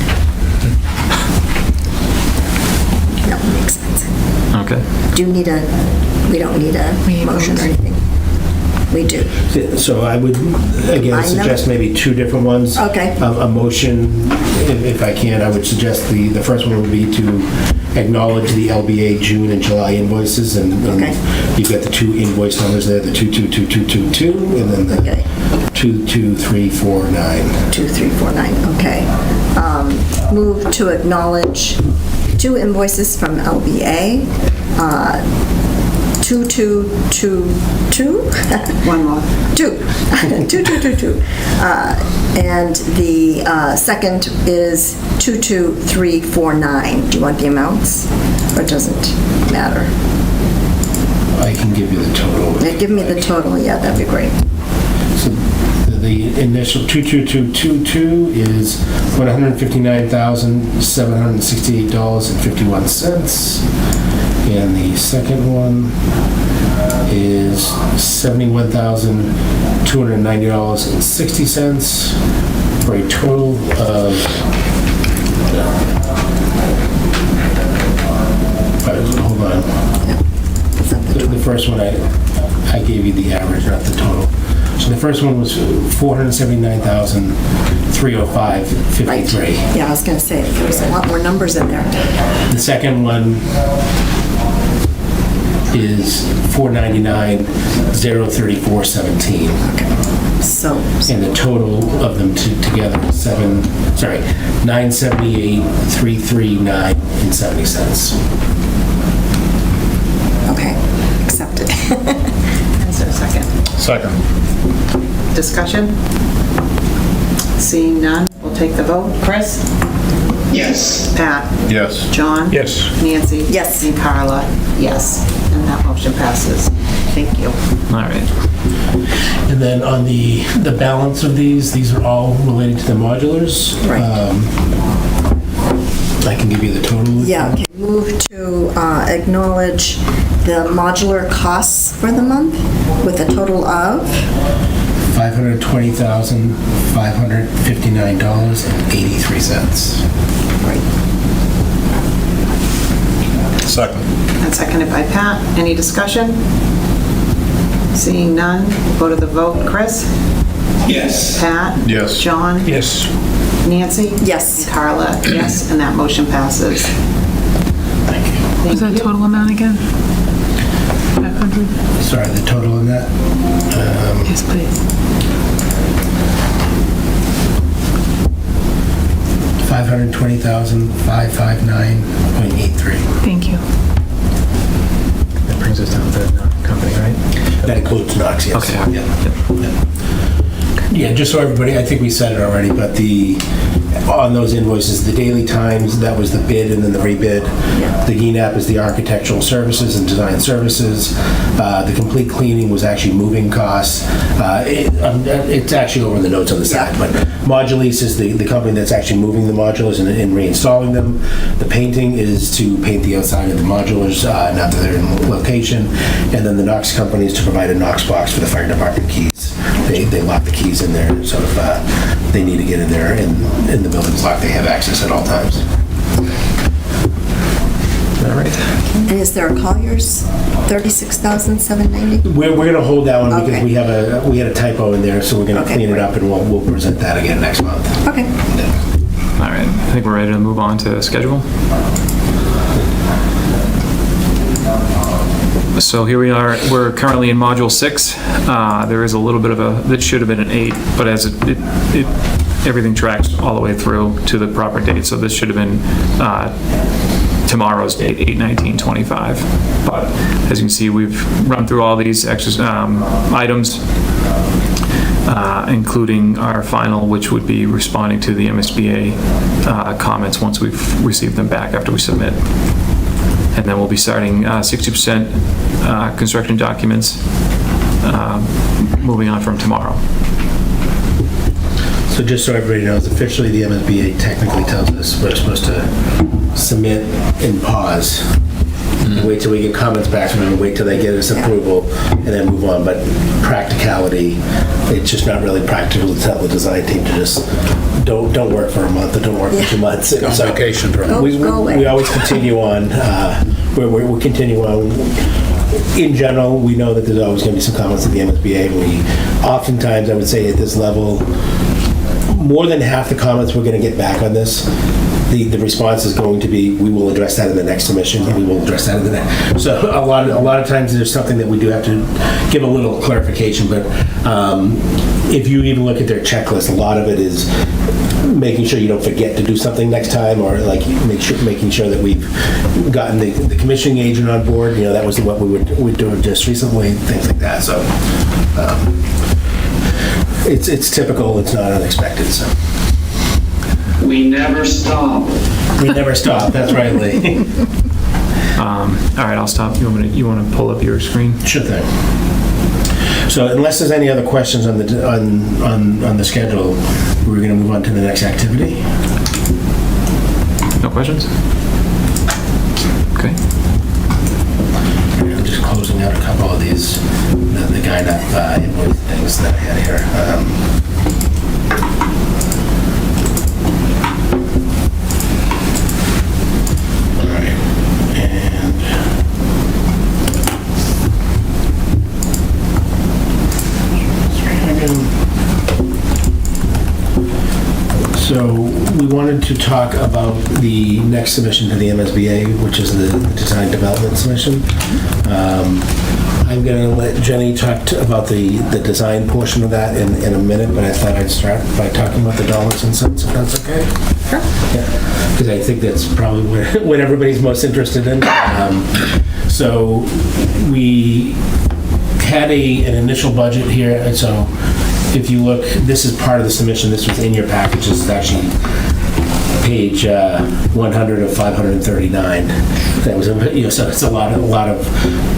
That makes sense. Okay. We don't need a motion or anything. We do. So I would, again, Line suggest number? maybe 2 different ones. Okay. A motion, if I can, I would suggest the first one would be to acknowledge the LBA June and July invoices, and Okay. you've got the 2 invoice numbers there, the 222222, and then the Okay. 22349. 2349, okay. Move to acknowledge 2 invoices from LBA, 2222. One more. 2222. And the second is 22349. Do you want the amounts, or does it matter? I can give you the total. Give me the total, yeah, that'd be great. So the initial 22222 is $159,768.51. And the second one is $71,290.60 for a total of hold on. Is that the The first one I gave you the average, not the total. So the first one was 479,305.53. Right. Yeah, I was going to say, there was a lot more numbers in there. The second one is 499,034.17. So, And the total of them together is 978,339.70. okay, accepted. Is there a second? Second. Discussion? Seeing none, we'll take the vote. Chris? Yes. Pat? Yes. John? Yes. Nancy? Yes. And Carla? Yes. And that motion passes. Thank you. All right. And then on the balance of these are all related to the modulars. Right. I can give you the total. Yeah, okay. Move to acknowledge the modular costs for the month with a total of $520,559.83. right. Second. And seconded by Pat. Any discussion? Seeing none, we'll go to the vote. Chris? Yes. Pat? Yes. John? Yes. Nancy? Yes. And Carla? Yes, and that motion passes. Thank you. What's that total amount again? 500? Sorry, the total on that? Yes, please. 520,559.83. Thank you. That brings us down to the company, right? That includes Knox, yes. Okay. Yeah. Yeah, just so everybody, I think we said it already, but on those invoices, the daily times, that was the bid and then the rebid. The GENAP is the architectural services and design services. The complete cleaning was actually moving costs. It's actually over in the notes on the side, but Modulease is the company that's actually moving the modulars and reinstalling them. The painting is to paint the outside of the modulars, now that they're in location. And then the Knox company is to provide a Knox box for the fire department keys. They lock the keys in there, so if they need to get in there and the building's locked, they have access at all times. All right. And is there a Colliers, 36,790? We're going to hold that one because Okay. we had a typo in there, so we're going to Okay. clean it up and we'll present that again next month. Okay. All right. I think we're ready to move on to schedule. So here we are, we're currently in Module 6. There is a little bit of that should have been an 8, but as everything tracks all the way through to the proper date, so this should have been tomorrow's date, 8/19/25. But as you can see, we've run through all these items, including our final, which would be responding to the MSBA comments once we've received them back after we submit. And then we'll be starting 60% construction documents moving on from tomorrow. So just so everybody knows, officially the MSBA technically tells us we're supposed to submit and pause. Wait till we get comments back from them, wait till they get us approval, and then move on. But practicality, it's just not really practical to tell the design team to just don't work for a month or don't work for 2 months. On vacation for a month. We always continue on. We'll continue on. In general, we know that there's always going to be some comments at the MSBA. We oftentimes, I would say at this level, more than half the comments we're going to get back on this. The response is going to be, we will address that in the next submission, and we will address that in the next. So a lot of times there's something that we do have to give a little clarification, but if you even look at their checklist, a lot of it is making sure you don't forget to do something next time, or like making sure that we've gotten the commissioning agent on board. You know, that was what we were doing just recently, things like that. So it's typical. It's not unexpected. So. We never stop. We never stop. That's right, Lee. All right, I'll stop. You want to pull up your screen? Sure thing. So unless there's any other questions on the schedule, we're going to move on to the next activity. No questions? Okay. I'm just closing out a couple of these, the guide up invoice things that I had here. All right, and wanted to talk about the next submission to the MSBA, which is the design development submission. I'm going to let Jenny talk about the design portion of that in a minute, but I thought I'd start by talking about the dollars and cents, if that's okay. Sure. Yeah, because I think that's probably what everybody's most interested in. So we had an initial budget here, and so if you look, this is part of the submission. This was in your package. This is actually page 100 of 539. That was, so it's a lot of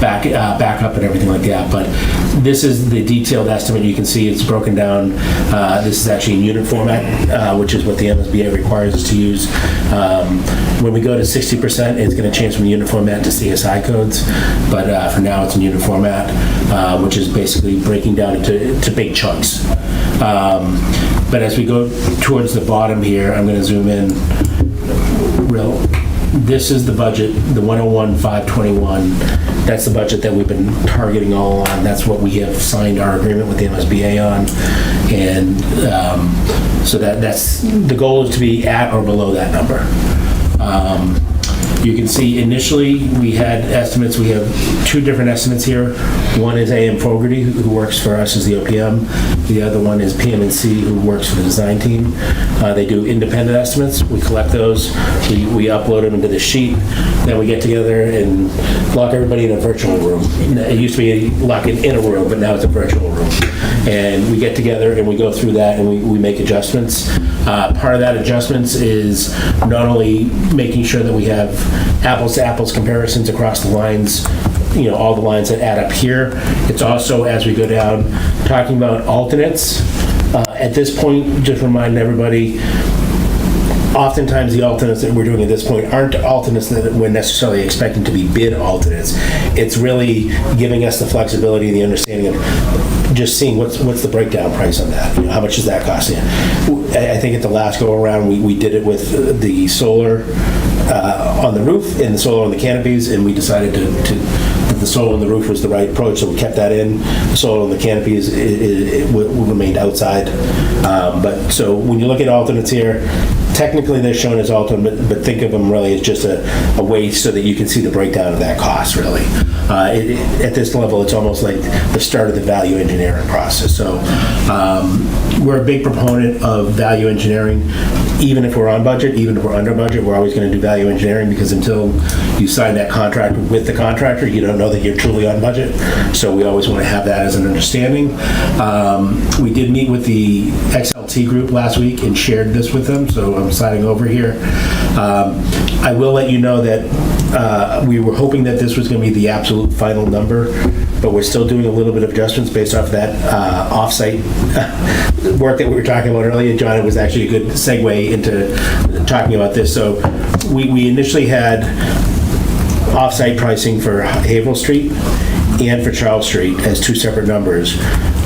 backup and everything like that. But this is the detailed estimate. You can see it's broken down. This is actually in unit format, which is what the MSBA requires us to use. When we go to 60%, it's going to change from unit format to CSI codes. But for now, it's in unit format, which is basically breaking down into big chunks. But as we go towards the bottom here, I'm going to zoom in this is the budget, the 101,521. That's the budget that we've been targeting all along. That's what we have signed our agreement with the MSBA on. And so that's the goal is to be at or below that number. You can see initially we had estimates. We have two different estimates here. One is A.M. Fogarty, who works for us as the OPM. The other one is PM&C, who works for the design team. They do independent estimates. We collect those. We upload them into the sheet. Then we get together and lock everybody in a virtual room. It used to be locking in a room, but now it's a virtual room. And we get together and we go through that and we make adjustments. Part of that adjustments is not only making sure that we have apples to apples comparisons across the lines, all the lines that add up here. It's also, as we go down, talking about alternates. At this point, just remind everybody, oftentimes the alternates that we're doing at this point aren't alternates that we're necessarily expecting to be bid alternates. It's really giving us the flexibility and the understanding of just seeing what's the breakdown price on that. How much is that costing? I think at the last go around we did it with the solar on the roof and the solar on the canopies, and we decided that the solar on the roof was the right approach, so we kept that in. The solar on the canopies it remained outside. But so when you look at alternates here, technically they're shown as alternate, but think of them really as just a way so that you can see the breakdown of that cost, really. At this level, it's almost like the start of the value engineering process. So we're a big proponent of value engineering. Even if we're on budget, even if we're under budget, we're always going to do value engineering, because until you sign that contract with the contractor, you don't know that you're truly on budget. So we always want to have that as an understanding. We did meet with the XLT group last week and shared this with them, so I'm sliding over here. I will let you know that we were hoping that this was going to be the absolute final number, but we're still doing a little bit of adjustments based off that off-site work that we were talking about earlier. John, it was actually a good segue into talking about this. So we initially had off-site pricing for Haverhill Street and for Charles Street as two separate numbers,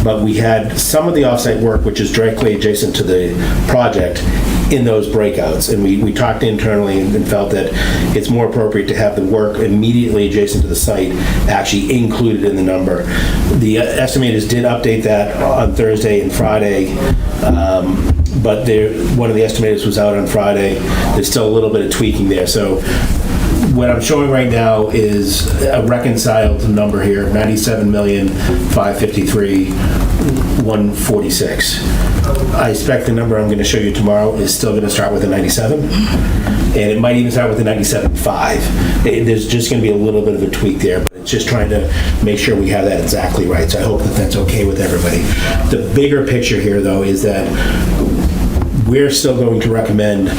but we had some of the off-site work, which is directly adjacent to the project, in those breakouts, and we talked internally and felt that it's more appropriate to have the work immediately adjacent to the site actually included in the number. The estimators did update that on Thursday and Friday, but one of the estimators was out on Friday. There's still a little bit of tweaking there, so what I'm showing right now is a reconciled number here, $97,553,146. I expect the number I'm going to show you tomorrow is still going to start with a 97, and it might even start with a 97.5. There's just going to be a little bit of a tweak there, but it's just trying to make sure we have that exactly right. So I hope that that's okay with everybody. The bigger picture here, though, is that we're still going to recommend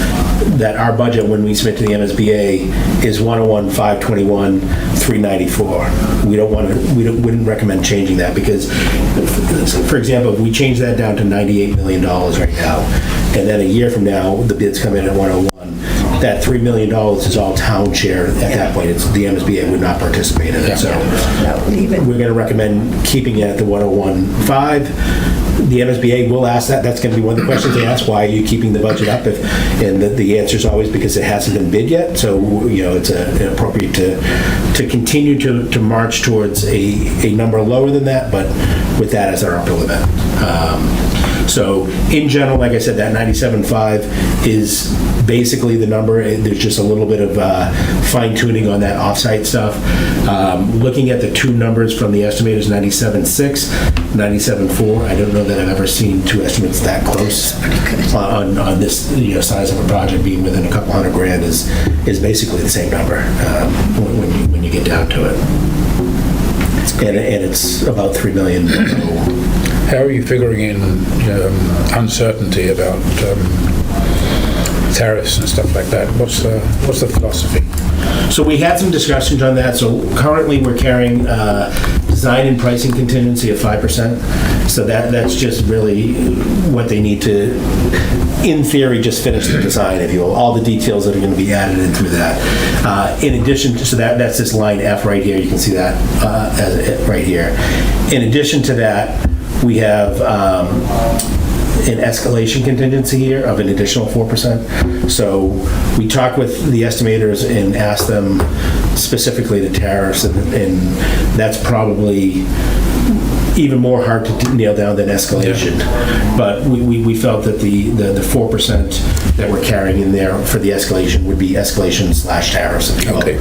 that our budget, when we submit to the MSBA, is 101,521,394. We wouldn't recommend changing that, because, for example, if we change that down to $98 million right now, and then a year from now the bids come in at 101, that $3 million is all town share at that point. The MSBA would not participate in it. So we're going to recommend keeping it at the 101.5. The MSBA will ask that. That's going to be one of the questions they ask. Why are you keeping the budget up? And the answer is always because it hasn't been bid yet. So it's appropriate to continue to march towards a number lower than that, but with that as our upper limit. So in general, like I said, that 97.5 is basically the number. There's just a little bit of fine tuning on that offsite stuff. Looking at the two numbers from the estimators, 97.6, 97.4. I don't know that I've ever seen two estimates that close on this size of a project. Being within a couple $100 grand is basically the same number when you get down to it. And it's about $3 million. How are you figuring in uncertainty about tariffs and stuff like that? What's the philosophy? So we had some discussions on that. So currently we're carrying design and pricing contingency of 5%. So that's just really what they need to, in theory, just finish the design, if you will. All the details that are going to be added in through that. In addition to that, that's this line F right here. You can see that right here. In addition to that, we have an escalation contingency here of an additional 4%. So we talked with the estimators and asked them specifically the tariffs, and that's probably even more hard to nail down than escalation. But we felt that the 4% that we're carrying in there for the escalation would be escalation/tariffs, if you will. Okay.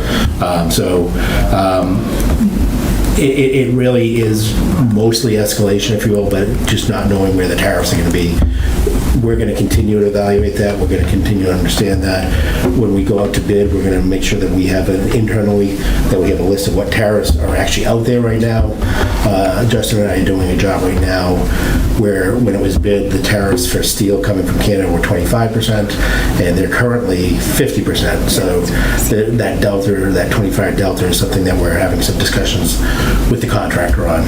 It really is mostly escalation, if you will, but just not knowing where the tariffs are going to be. We're going to continue to evaluate that. We're going to continue to understand that. When we go out to bid, we're going to make sure that we have internally, that we have a list of what tariffs are actually out there right now. Justin and I are doing a job right now where when it was bid, the tariffs for steel coming from Canada were 25%, and they're currently 50%. So that delta, that 25 delta is something that we're having some discussions with the contractor on.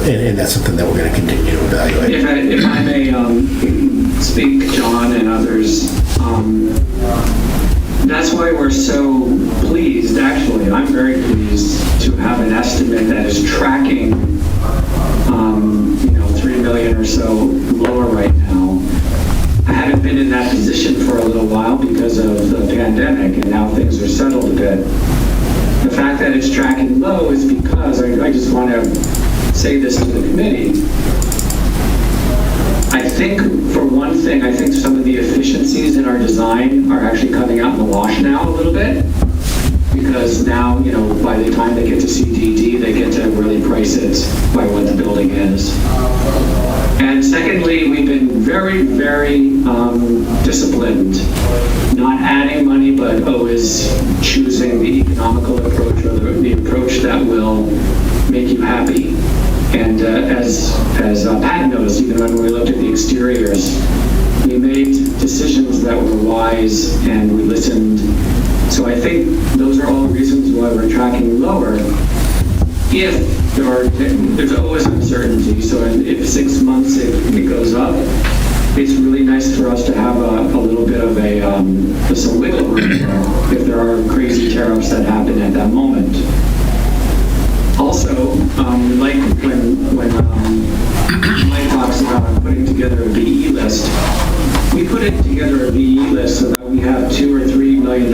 And that's something that we're going to continue to evaluate. If I may speak, John and others, that's why we're so pleased, actually. I'm very pleased to have an estimate that is tracking, 3 million or so lower right now. I haven't been in that position for a little while because of the pandemic, and now things are settled a bit. The fact that it's tracking low is because, I just want to say this to the committee, I think, for one thing, I think some of the efficiencies in our design are actually coming out in the wash now a little bit, because now, by the time they get to CDD, they get to really price it by what the building is. And secondly, we've been very, very disciplined, not adding money, but always choosing the economical approach, or the approach that will make you happy. And as Pat knows, even when we looked at the exteriors, we made decisions that were wise, and we listened. So I think those are all reasons why we're tracking lower. If there's always uncertainty, so if 6 months it goes up, it's really nice for us to have a little bit of some wiggle room if there are crazy tariffs that happen at that moment. Also, like when Mike talks about putting together a VE list, we put it together a VE list so that we have $2 or $3 million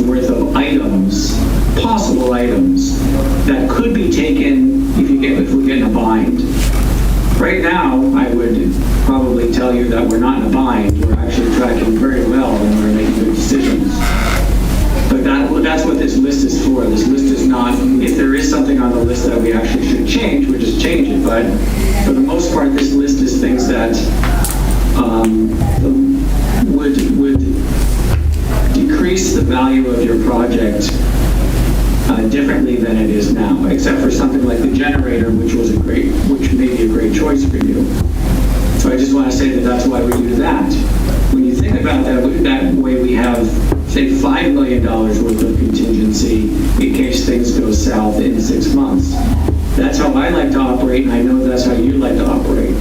worth of items, possible items, that could be taken if we get in a bind. Right now, I would probably tell you that we're not in a bind. We're actually tracking very well, and we're making good decisions. But that's what this list is for. This list is not, if there is something on the list that we actually should change, we just change it. But for the most part, this list is things that would decrease the value of your project differently than it is now, except for something like the generator, which may be a great choice for you. So I just want to say that that's why we do that. When you think about that way, we have, say, $5 million worth of contingency in case things go south in 6 months. That's how I like to operate, and I know that's how you like to operate.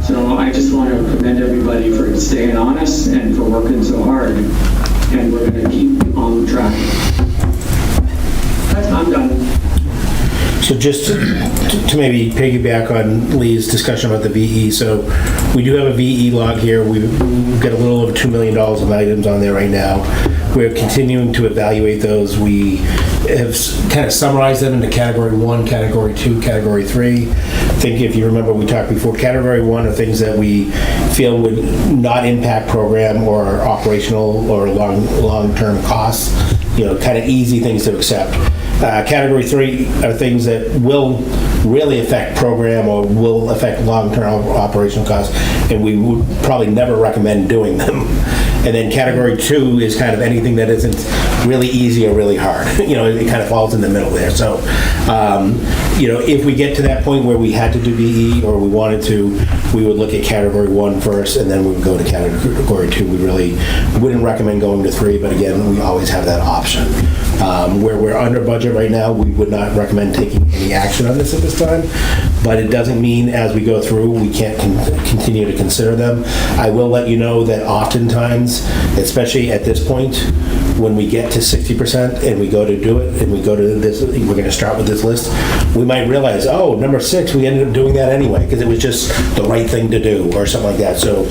So I just want to commend everybody for staying honest and for working so hard, and we're going to keep on track. I'm done. So just to maybe piggyback on Lee's discussion about the VE, so we do have a VE log here. We've got a little over $2 million of items on there right now. we're continuing to evaluate those. We have kind of summarized them into Category 1, Category 2, Category 3. I think if you remember, we talked before, Category 1 are things that we feel would not impact program or operational or long-term costs, kind of easy things to accept. Category 3 are things that will really affect program or will affect long-term operational costs, and we would probably never recommend doing them. And then Category 2 is kind of anything that isn't really easy or really hard. It kind of falls in the middle there. So, if we get to that point where we had to do BE or we wanted to, we would look at Category 1 first, and then we would go to Category 2. We really wouldn't recommend going to 3, but again, we always have that option. Where we're under budget right now, we would not recommend taking any action on this at this time, but it doesn't mean as we go through, we can't continue to consider them. I will let you know that oftentimes, especially at this point, when we get to 60% and we go to do it, and we go to this, we're going to start with this list, we might realize, oh, number 6, we ended up doing that anyway, because it was just the right thing to do, or something like that. So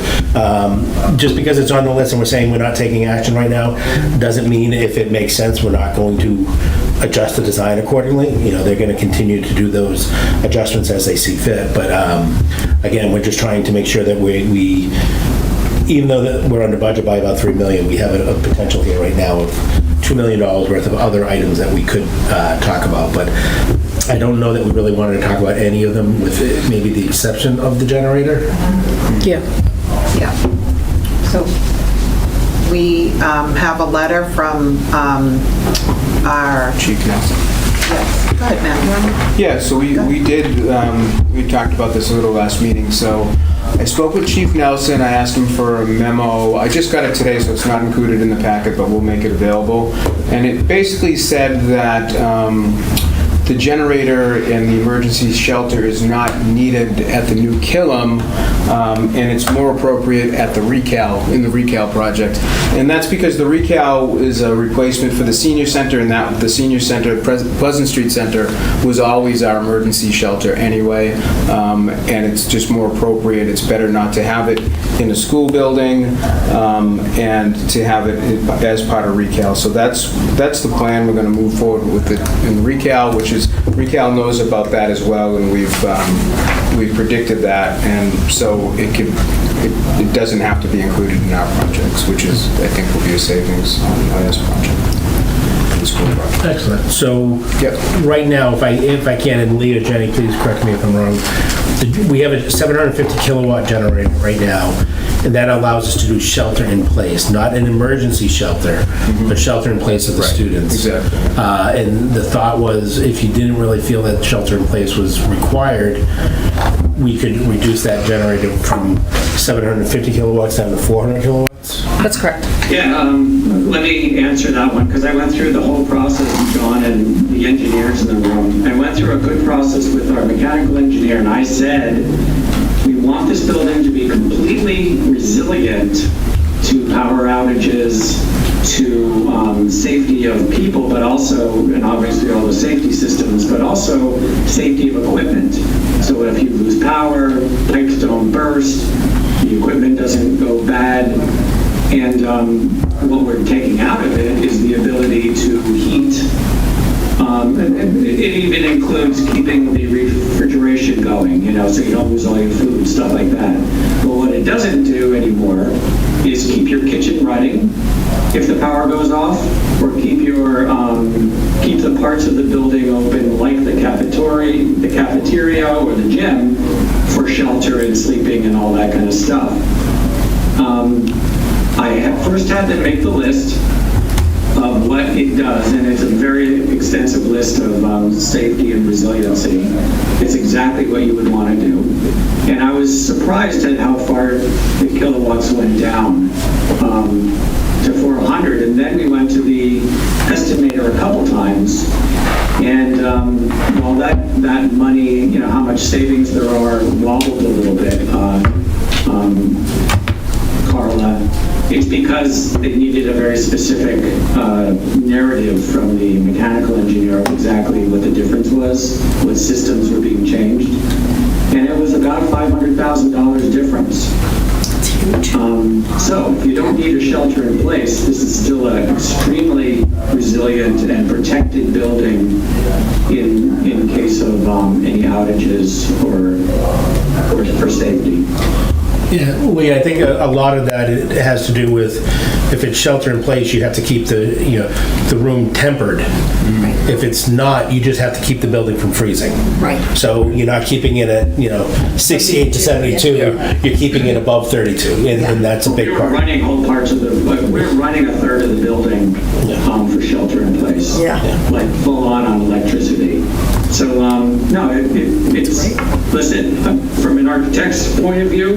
just because it's on the list and we're saying we're not taking action right now, doesn't mean if it makes sense, we're not going to adjust the design accordingly. They're going to continue to do those adjustments as they see fit. But again, we're just trying to make sure that we even though that we're under budget by about $3 million, we have a potential here right now of $2 million worth of other items that we could talk about. But I don't know that we really wanted to talk about any of them, with maybe the exception of the generator. Yeah. Yeah. So we have a letter from our... Chief Nelson. Yes. Go ahead, Matt. Yeah, so we did, we talked about this a little last meeting, so I spoke with Chief Nelson. I asked him for a memo. I just got it today, so it's not included in the packet, but we'll make it available. And it basically said that the generator and the emergency shelter is not needed at the new Killam, and it's more appropriate at the in the recal project. And that's because the recal is a replacement for the senior center, and that the senior center, Pleasant Street Center, was always our emergency shelter anyway, and it's just more appropriate. It's better not to have it in a school building, and to have it as part of recal. So that's the plan. We're going to move forward with it in recal, which is recal knows about that as well, and we've predicted that, and so it doesn't have to be included in our projects, which is, I think, will be a savings on this project, the school project. Excellent. So right now, if I can, and Lee or Jenny, please correct me if I'm wrong, we have a 750 kilowatt generator right now, and that allows us to do shelter in place, not an emergency shelter, but shelter in place of the students. Exactly. And the thought was, if you didn't really feel that shelter in place was required, we could reduce that generator from 750 kilowatts down to 400 kilowatts. That's correct. Yeah, let me answer that one, because I went through the whole process with John and the engineers in the room. I went through a good process with our mechanical engineer, and I said, we want this building to be completely resilient to power outages, to safety of people, but also, and obviously all the safety systems, but also safety of equipment. So if you lose power, pipes don't burst, the equipment doesn't go bad, and what we're taking out of it is the ability to heat. And it even includes keeping the refrigeration going, so you don't lose all your food and stuff like that. But what it doesn't do anymore is keep your kitchen running if the power goes off, or keep the parts of the building open, like the cafeteria or the gym, for shelter and sleeping and all that kind of stuff. I first had to make the list of what it does, and it's a very extensive list of safety and resiliency. It's exactly what you would want to do. And I was surprised at how far the kilowatts went down to 400, and then we went to the estimator a couple times, and well, that money, how much savings there are, wobbled a little bit, Carla. It's because they needed a very specific narrative from the mechanical engineer of exactly what the difference was, what systems were being changed. And it was about $500,000 difference. So if you don't need a shelter in place, this is still an extremely resilient and protected building in case of any outages or for safety. Yeah, Lee, I think a lot of that it has to do with if it's shelter in place, you have to keep the room tempered. If it's not, you just have to keep the building from freezing. Right. So you're not keeping it at 68 to 72. You're keeping it above 32, and that's a big We're part. running whole parts of we're running a third of the building for shelter in place. Yeah. Like full on electricity. So, no, it's, listen, from an architect's point of view,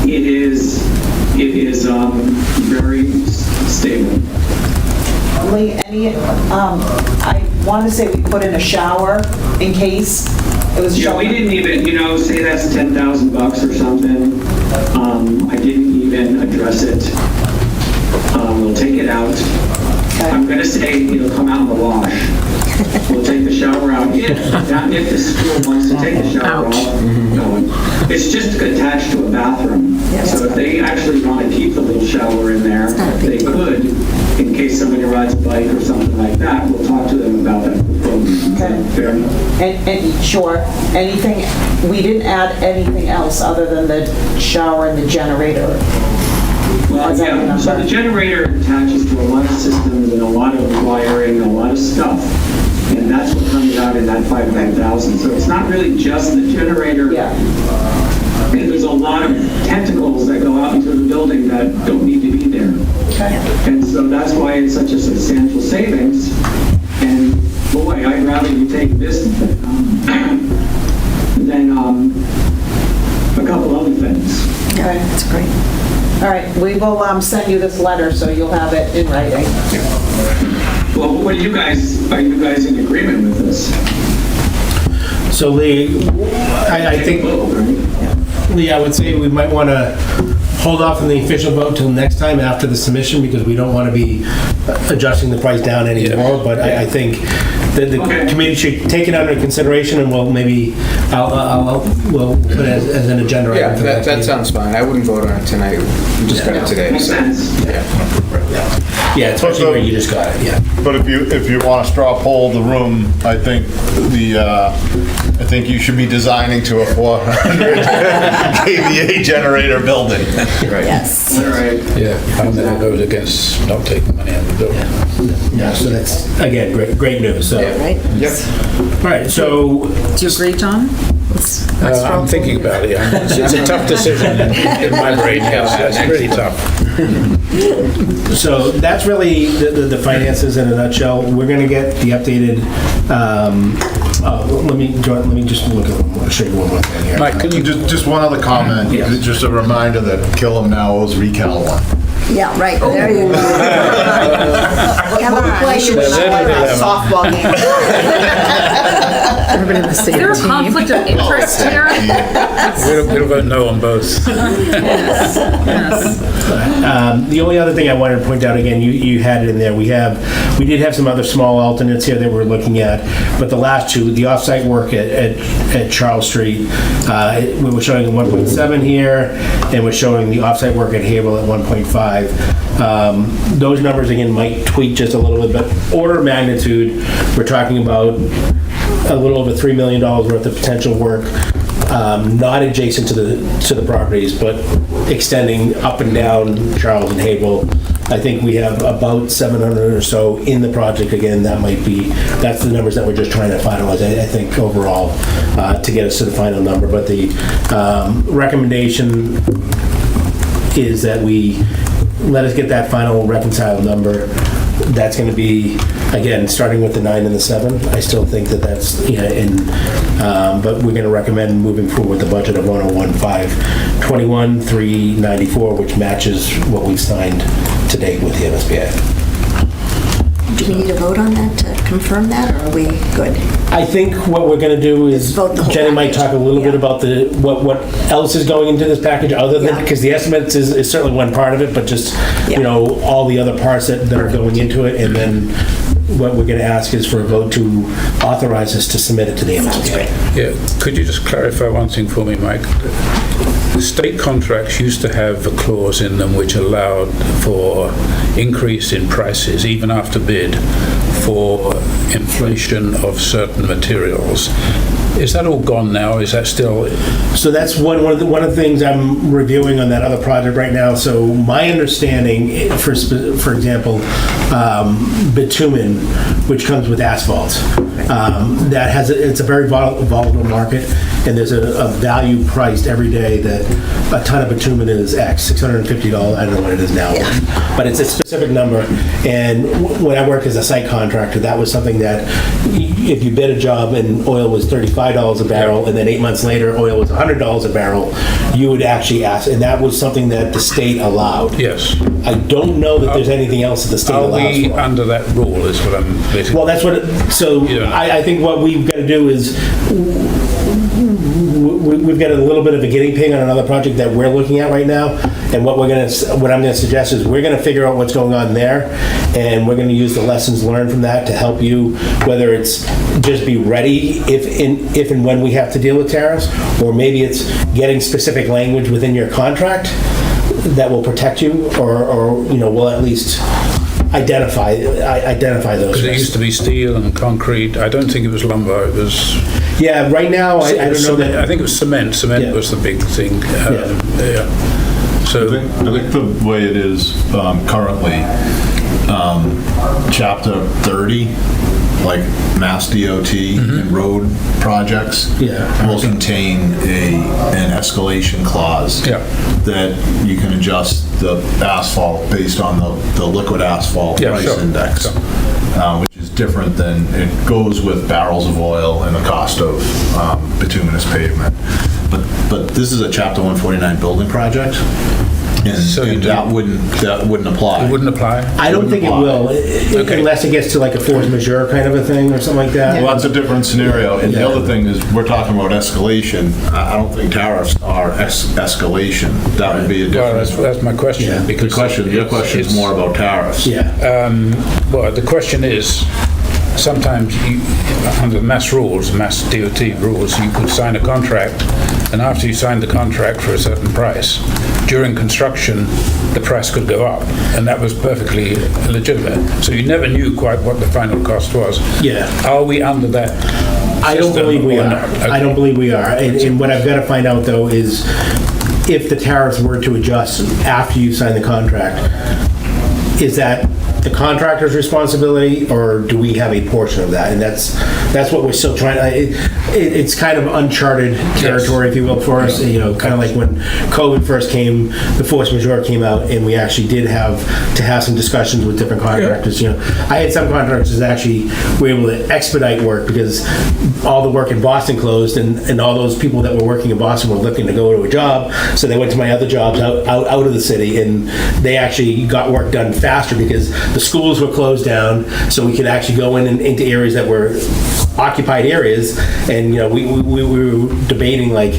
it is very stable. Lee, I want to say we put in a shower in case it was a Yeah, shower. we didn't even, say that's $10,000 or something. I didn't even address it. We'll take it out. I'm gonna say it'll come out in the wash. We'll take the shower out. If the school wants to take the shower off, no. It's just attached to a bathroom. So if they actually want to keep the little shower in there, they could, in case somebody rides a bike or something like that. We'll talk to them about that. Fair enough. And sure, anything, we didn't add anything else other than the shower and the generator. Well, yeah, so the generator attaches to a lot of systems and a lot of wiring, a lot of stuff. And that's what comes out in that 500,000. So it's not really just the generator. Yeah. And there's a lot of tentacles that go out into the building that don't need to be there. Okay. And so that's why it's such a substantial savings. And boy, I'd rather you take this than a couple other things. Okay. That's great. All right, we will send you this letter so you'll have it in writing. Well, are you guys in agreement with this? So Lee, I think, Lee, I would say we might want to hold off on the official vote till next time after the submission because we don't want to be adjusting the price down anymore. But I think that the committee should take it under consideration and we'll maybe, we'll put it as an agenda item. Yeah, for that meeting. sounds fine. I wouldn't vote on it tonight. We just got it today. Makes sense. Yeah, especially where you just got it, yeah. But if you want to straw poll the room, I think you should be designing to a 400 kVA generator building. Yes. All right. Yeah, I'm going to vote against not taking money out of the building. Yeah, so that's, again, great news, so. Right? Yep. All right, so, Do you agree, John? I'm thinking about it. It's a tough decision in my brain. Yes, it's really tough. so that's really the finances in a nutshell. We're gonna get the updated, let me just look at, I'll show you one more thing here. Mike, can you Just one other comment, just a reminder that Killam now owes Recal one. Yeah, right. There you go. Come on. Softball game. Everybody in the same Is there a team. conflict of interest here? we'll vote no on both. Yes. The only other thing I wanted to point out, again, you had it in there, we did have some other small alternates here that we're looking at, but the last two, the off-site work at Charles Street, we were showing 1.7 here, and we're showing the off-site work at Haverhill at 1.5. Those numbers, again, might tweak just a little bit, but order of magnitude, we're talking about a little over $3 million worth of potential work, not adjacent to the properties, but extending up and down Charles and Haverhill. I think we have about 700 or so in the project. Again, that's the numbers that we're just trying to finalize, I think, overall, to get us to the final number. But the recommendation is that we let us get that final reconciled number. That's going to be, again, starting with the 9 and the 7. I still think that's, but we're going to recommend moving forward with the budget of 101,521, 394, which matches what we've signed to date with the MSBA. Do we need a vote on that to confirm that, or are we good? I think what we're going to do is, Vote the whole Jenny might package. talk a little bit about what else is going into this package other than, Yeah. because the estimates is certainly one part of it, but just, Yeah. all the other parts that are going into it, and then what we're going to ask is for a vote to authorize us to submit it to the MSBA. Yeah, could you just clarify one thing for me, Mike? The state contracts used to have a clause in them which allowed for increase in prices even after bid for inflation of certain materials. Is that all gone now? Is that still? So that's one of the things I'm reviewing on that other project right now. So my understanding, for example, bitumen, which comes with asphalt, that has it's a very volatile market, and there's a value priced every day that a ton of bitumen is X, $650. I don't know what it is now, but it's a specific number. And when I worked as a site contractor, that was something that if you bid a job and oil was $35 a barrel, and then 8 months later oil was $100 a barrel, you would actually ask, and that was something that the state allowed. Yes. I don't know that there's anything else that the state allows. Are we for. under that rule is what I'm basically... Well, that's what, I think what we've got to do is, we've got a little bit of a guinea pig on another project that we're looking at right now, and what I'm going to suggest is we're going to figure out what's going on there, and we're going to use the lessons learned from that to help you, whether it's just be ready if and when we have to deal with tariffs, or maybe it's getting specific language within your contract that will protect you, or will at least identify those. Because it used to be steel and concrete. I don't think it was lumber. It was... Yeah, right now, I don't know that... I think it was cement. Cement was the big thing. So I think the way it is currently, Chapter 30, like Mass DOT and road projects, will contain an escalation clause that you can adjust the asphalt based on the liquid asphalt price index, which is different than it goes with barrels of oil and the cost of bituminous pavement. But this is a Chapter 149 building project. And that wouldn't apply. It wouldn't apply? I don't think it will, unless it gets to like a force majeure kind of a thing or something like that. Well, that's a different scenario. And the other thing is, we're talking about escalation. I don't think tariffs are escalation. That would be a different... Well, that's my question. Because your question is more about tariffs. Well, the question is, sometimes under Mass DOT rules, you could sign a contract, and after you signed the contract for a certain price, during construction, the price could go up, and that was perfectly legitimate. So you never knew quite what the final cost was. Are we under that system? I don't believe we are. Okay. I don't believe we are. And what I've got to find out, though, is if the tariffs were to adjust after you sign the contract, is that the contractor's responsibility, or do we have a portion of that? And that's what we're still trying. It's kind of uncharted territory, if you will, for us. Kind of like when COVID first came, the force majeure came out, and we actually did have to have some discussions with different contractors. I had some contractors that actually were able to expedite work because all the work in Boston closed, and all those people that were working in Boston were looking to go to a job, so they went to my other jobs out of the city, and they actually got work done faster because the schools were closed down, so we could actually go into areas that were occupied areas, and we were debating, like,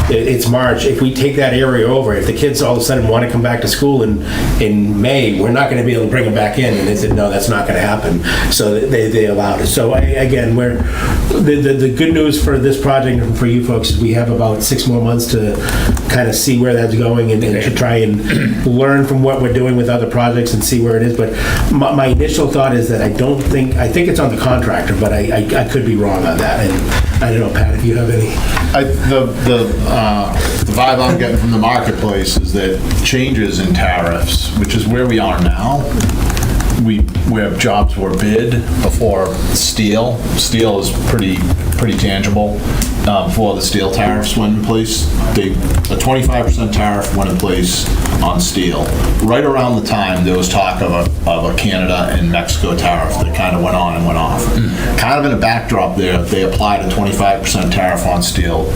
it's March, if we take that area over, if the kids all of a sudden want to come back to school in May, we're not going to be able to bring them back in, and they said no, that's not going to happen, so they allowed it. So again, the good news for this project and for you folks is we have about 6 more months to kind of see where that's going, and to try and learn from what we're doing with other projects and see where it is. But my initial thought is that I think it's on the contractor, but I could be wrong on that. And I don't know, Pat, if you have any. The vibe I'm getting from the marketplace is that changes in tariffs, which is where we are now, where jobs were bid before steel. Steel is pretty tangible. Before the steel tariffs went in place, a 25% tariff went in place on steel. Right around the time there was talk of a Canada and Mexico tariff that kind of went on and went off. Kind of in a backdrop there, they applied a 25% tariff on steel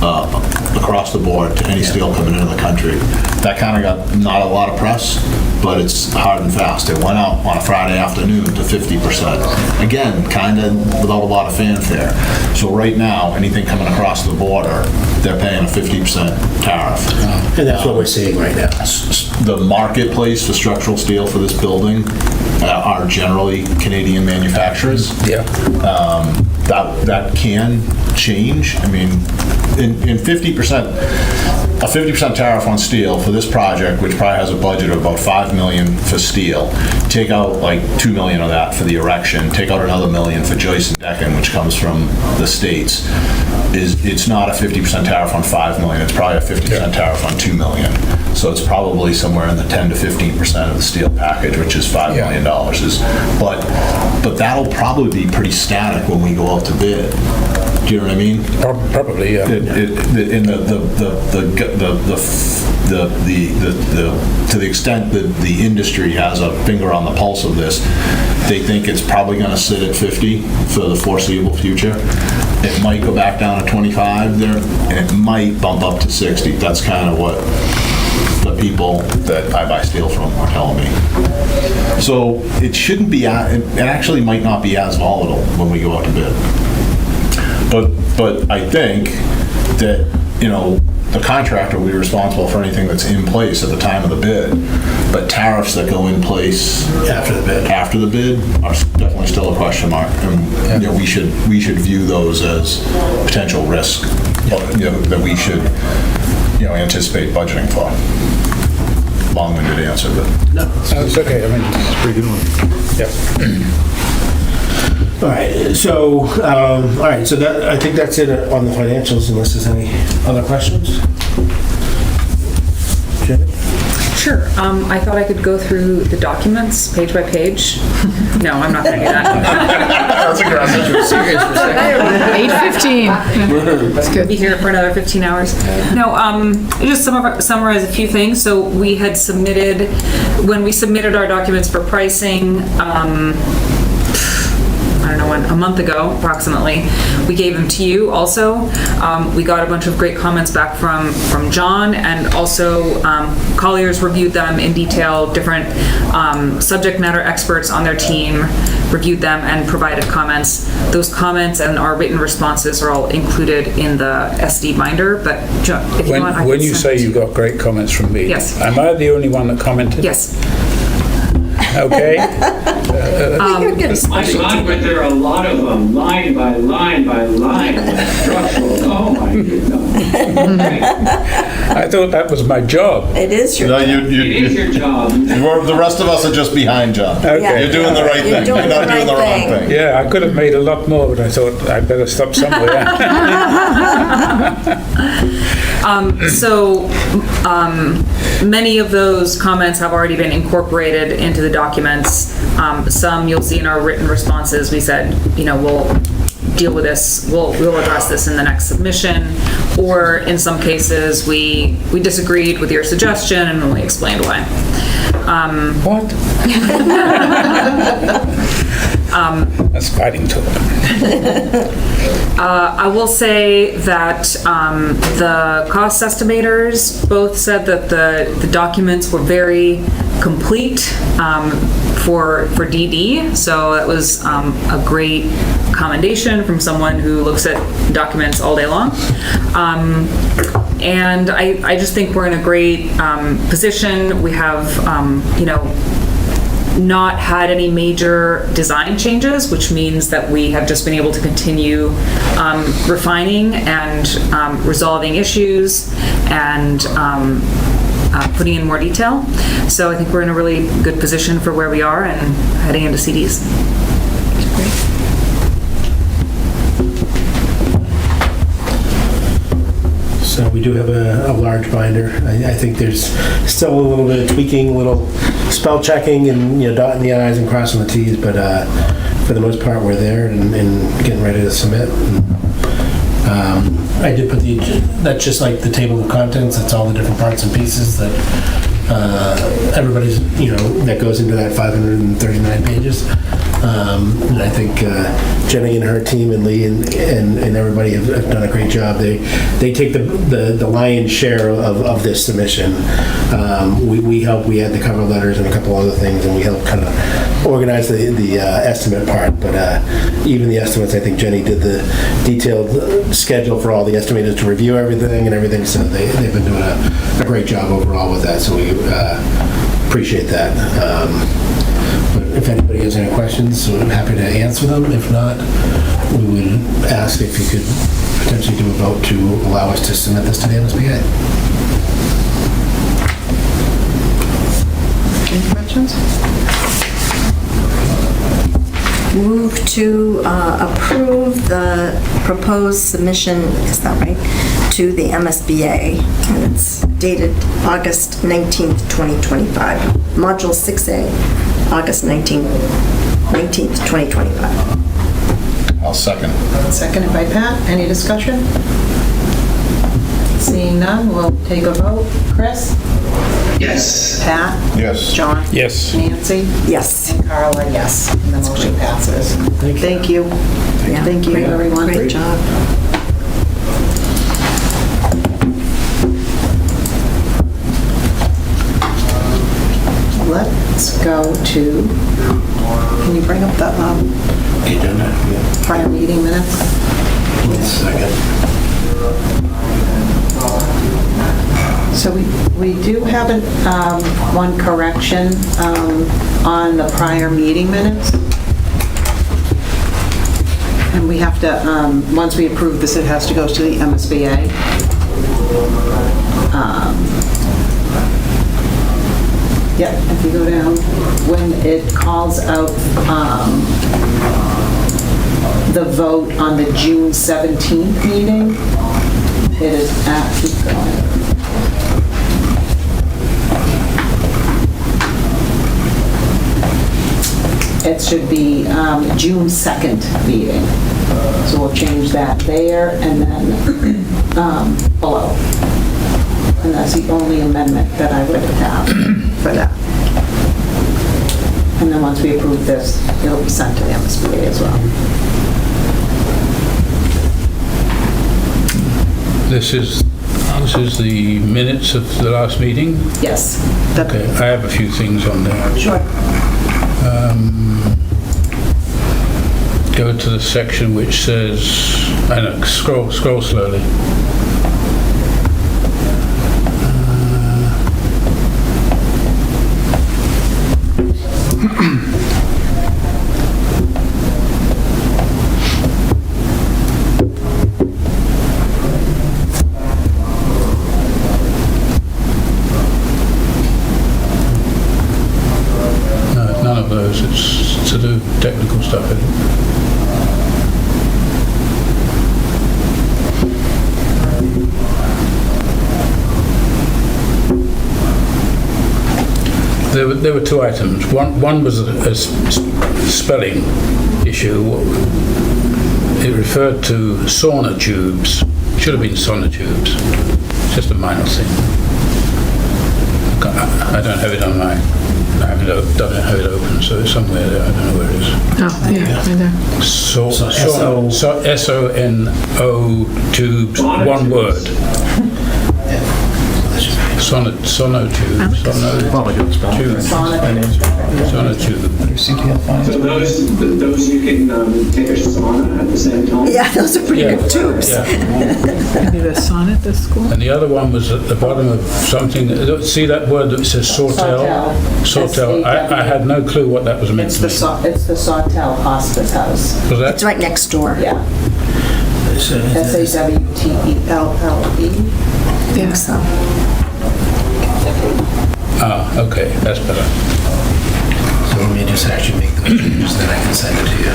across the board to any steel coming into the country. That kind of got not a lot of press, but it's hard and fast. It went out on a Friday afternoon to 50%. Again, kind of without a lot of fanfare. So right now, anything coming across the border, they're paying a 50% tariff. And that's what we're seeing right now. The marketplace for structural steel for this building are generally Canadian manufacturers. Yeah. That can change. I mean, in 50%, a 50% tariff on steel for this project, which probably has a budget of about $5 million for steel, take out like $2 million of that for the erection, take out another $1 million for joist and decking, which comes from the States, it's not a 50% tariff on $5 million, it's probably a 50% tariff on $2 million. So it's probably somewhere in the 10 to 15% of the steel package, which is $5 million. But that'll probably be pretty static when we go out to bid. Do you know what I mean? Probably, yeah. To the extent that the industry has a finger on the pulse of this, they think it's probably going to sit at 50 for the foreseeable future. It might go back down to 25 there, and it might bump up to 60. That's kind of what the people that I buy steel from are telling me. So it shouldn't be, it actually might not be as volatile when we go out to bid. But I think that, the contractor will be responsible for anything that's in place at the time of the bid, but tariffs that go in place after the bid are definitely still a question mark. And we should view those as potential risk, that we should anticipate budgeting for. Long-winded answer, but No, it's okay. I mean, it's a pretty good one. Yeah. All right, so, that, I think that's it on the financials, unless there's any other questions? Janet? Sure. I thought I could go through the documents page by page. No, I'm not going to do that. that's aggressive. 8:15. That's good. Be here for another 15 hours. No, just summarize a few things. So we had submitted, when we submitted our documents for pricing, I don't know when, a month ago, approximately. We gave them to you also. We got a bunch of great comments back from John, and also Collier's reviewed them in detail. Different subject matter experts on their team reviewed them and provided comments. Those comments and our written responses are all included in the SD binder, but if you want, I can When you send say you got great comments from me, Yes. am I the only one that commented? Yes. Okay. You're getting My special. God, but there are a lot of them, line by line by line, structural, oh my goodness. I thought that was my job. It is your. No, It is your job. the rest of us are just behind John. Okay. You're doing the right You're thing. doing You're not the doing the right wrong thing. thing. Yeah, I could have made a lot more, but I thought I'd better stop somewhere. So many of those comments have already been incorporated into the documents. Some you'll see in our written responses. We said, we'll deal with this, we'll address this in the next submission. Or in some cases, we disagreed with your suggestion and we explained why. What? That's fighting talk. I will say that the cost estimators both said that the documents were very complete for DD, so that was a great commendation from someone who looks at documents all day long. And I just think we're in a great position. We have, not had any major design changes, which means that we have just been able to continue refining and resolving issues and putting in more detail. So I think we're in a really good position for where we are and heading into CDs. So we do have a large binder. I think there's still a little bit of tweaking, a little spell checking, and dotting the i's and crossing the t's. But for the most part, we're there and getting ready to submit. I did put that's just like the table of contents. That's all the different parts and pieces that everybody's, that goes into that 539 pages. And I think Jenny and her team and Lee and everybody have done a great job. They take the lion's share of this submission. We help. We add the cover letters and a couple other things, and we help kind of organize the estimate part. But even the estimates, I think Jenny did the detailed schedule for all the estimators to review everything and everything. So they've been doing a great job overall with that. So we appreciate that. But if anybody has any questions, we're happy to answer them. If not, we would ask if you could potentially do a vote to allow us to submit this to the MSBA. Any questions? Move to approve the proposed submission, is that right, to the MSBA, and it's dated August 19th, 2025. Module 6A, August 19th, 2025. I'll second. Seconded by Pat. Any discussion? Seeing none, we'll take a vote. Chris? Yes. Pat? Yes. John? Yes. Nancy? Yes. And Carla, yes. And the motion passes. Thank you. Yeah, Thank you, great- everyone. Great job. Let's go to, can you bring up the prior meeting minutes? One second. So we do have one correction on the prior meeting minutes. And we have to, once we approve this, it has to go to the MSBA. Yep, if you go down, when it calls out the vote on the June 17th meeting, it is keep going. It should be June 2nd meeting. So we'll change that there and then below. And that's the only amendment that I would have for that. And then once we approve this, it'll be sent to the MSBA as well. This is the minutes of the last meeting? Yes. Okay, I have a few things on there. Sure. Go to the section which says, scroll slowly. No, none of those. It's to do technical stuff, isn't it? There were two items. One was a spelling issue. It referred to sauna tubes. Should have been sonotubes. Just a minor thing. I don't have it on my... I don't have it open, so it's somewhere there. I don't know where it is. Oh, yeah, right there. S-O-N-O tubes, one word. Sonotube. Sonotube. So those you can take a sauna at the same time? Yeah, those are pretty good tubes. Yeah. Maybe the sonnet, the school? And the other one was at the bottom of something, see that word that says Sawtell? Sawtell. I had no clue what that was meant It's to mean. it's the Sawtell Hospice House. Was that? It's right next door. Yeah. SAWTELLE. I think so. Ah, okay, that's better. So let me just actually make those changes, then I can send it to you.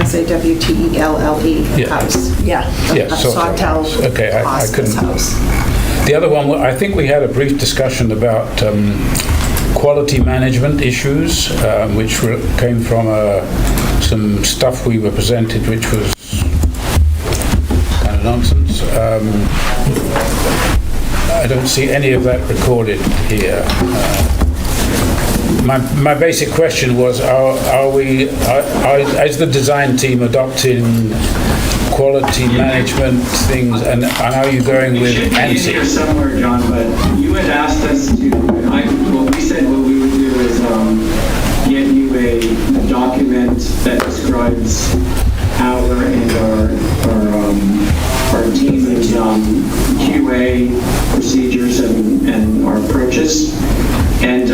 SAWTELLE Yeah. House. Yeah. Yeah, Sawtell Okay, I Hospice couldn't... House. The other one, I think we had a brief discussion about quality management issues, which came from some stuff we were presented, which was kind of nonsense. I don't see any of that recorded here. My basic question was, is the design team adopting quality management things, and are you going with It should be in here ANSI? somewhere, John, but you had asked us to, what we said what we would do is get you a document that describes our and our team's QA procedures and our approaches. And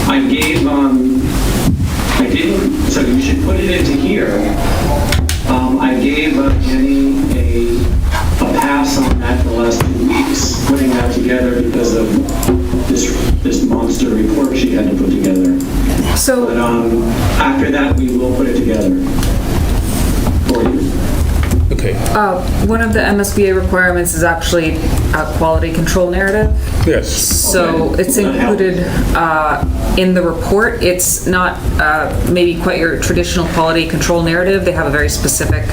I gave, I didn't, so you should put it into here. I gave Jenny a pass on that the last 2 weeks, putting that together because of this monster report she had to put together. So, But after that, we will put it together for you. Okay, one of the MSBA requirements is actually a quality control narrative. yes. So it's included in the report. It's not maybe quite your traditional quality control narrative. They have a very specific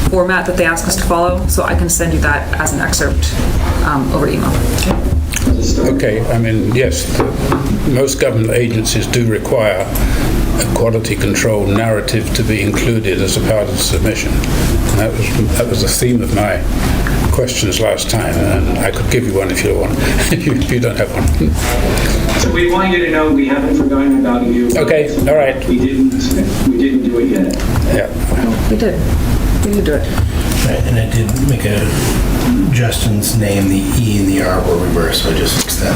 format that they ask us to follow. So I can send you that as an excerpt over email. Okay, I mean, yes, most government agencies do require a quality control narrative to be included as a part of the submission. And that was the theme of my questions last time, and I could give you one if you want, if you don't have one. So we want you to know we haven't forgotten about you. Okay, all right. We didn't do it yet. Yeah. We did do it. Right, and I did make Justin's name, the E and the R were reversed, so I just fixed that.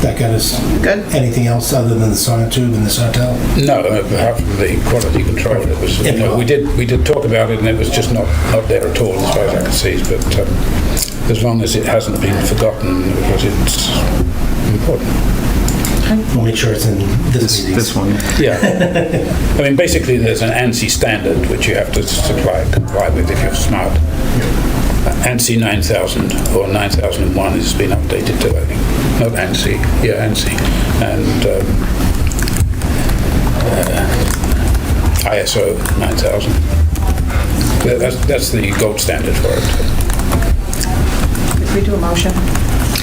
That got us. Good. Anything else other than the sonotube and the Sawtelle? No, apart from the quality control, it was, we did talk about it, and it was just not there at all, as far as I can see. But as long as it hasn't been forgotten, because it's important. We'll make sure it's in this meeting. This one. Yeah. I mean, basically, there's an ANSI standard which you have to comply with if you're smart. ANSI 9000 or 9001 has been updated too, I think. Not ANSI, yeah, ANSI. And ISO 9000. That's the gold standard for it. Did we do a motion?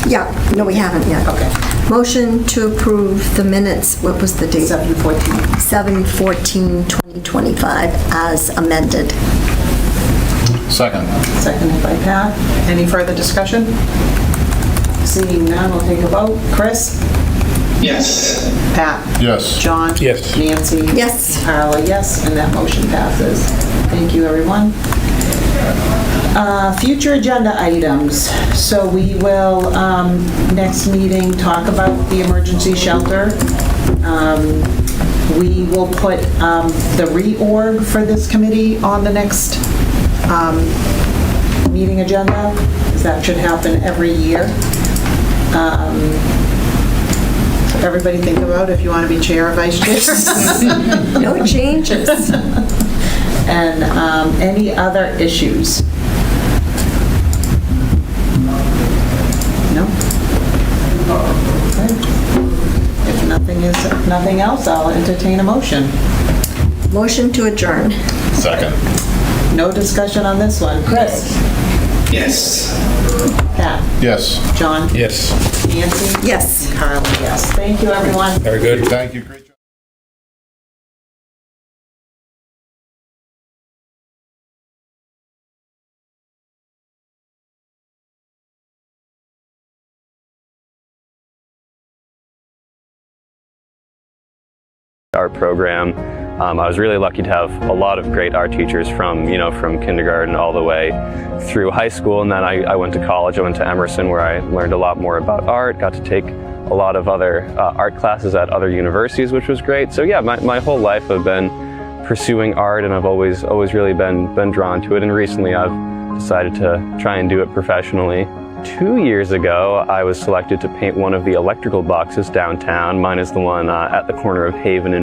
Yeah, no, we haven't yet. Okay. Motion to approve the minutes, what was the date? 7/14. 7/14/2025 as amended. Second. Seconded by Pat. Any further discussion? Seeing none, we'll take a vote. Chris? Yes. Pat? Yes. John? Yes. Nancy? Yes. Carla, yes, and that motion passes. Thank you, everyone. Future agenda items. So we will, next meeting, talk about the emergency shelter. We will put the reorg for this committee on the next meeting agenda. That should happen every year. So everybody think about if you want to be chair or vice chair. No changes. And any other issues? No? Okay. If nothing else, I'll entertain a motion. Motion to adjourn. Second. No discussion on this one. Chris? Yes. Pat? Yes. John? Yes. Nancy? Yes. Carla, yes. Thank you, everyone. Very good. Thank you. Great job. Art program. I was really lucky to have a lot of great art teachers from kindergarten all the way through high school, and then I went to college. I went to Emerson, where I learned a lot more about art, got to take a lot of other art classes at other universities, which was great. So yeah, my whole life I've been pursuing art, and I've always really been drawn to it, and recently I've decided to try and do it professionally. 2 years ago, I was selected to paint one of the electrical boxes downtown. Mine is the one at the corner of Haven and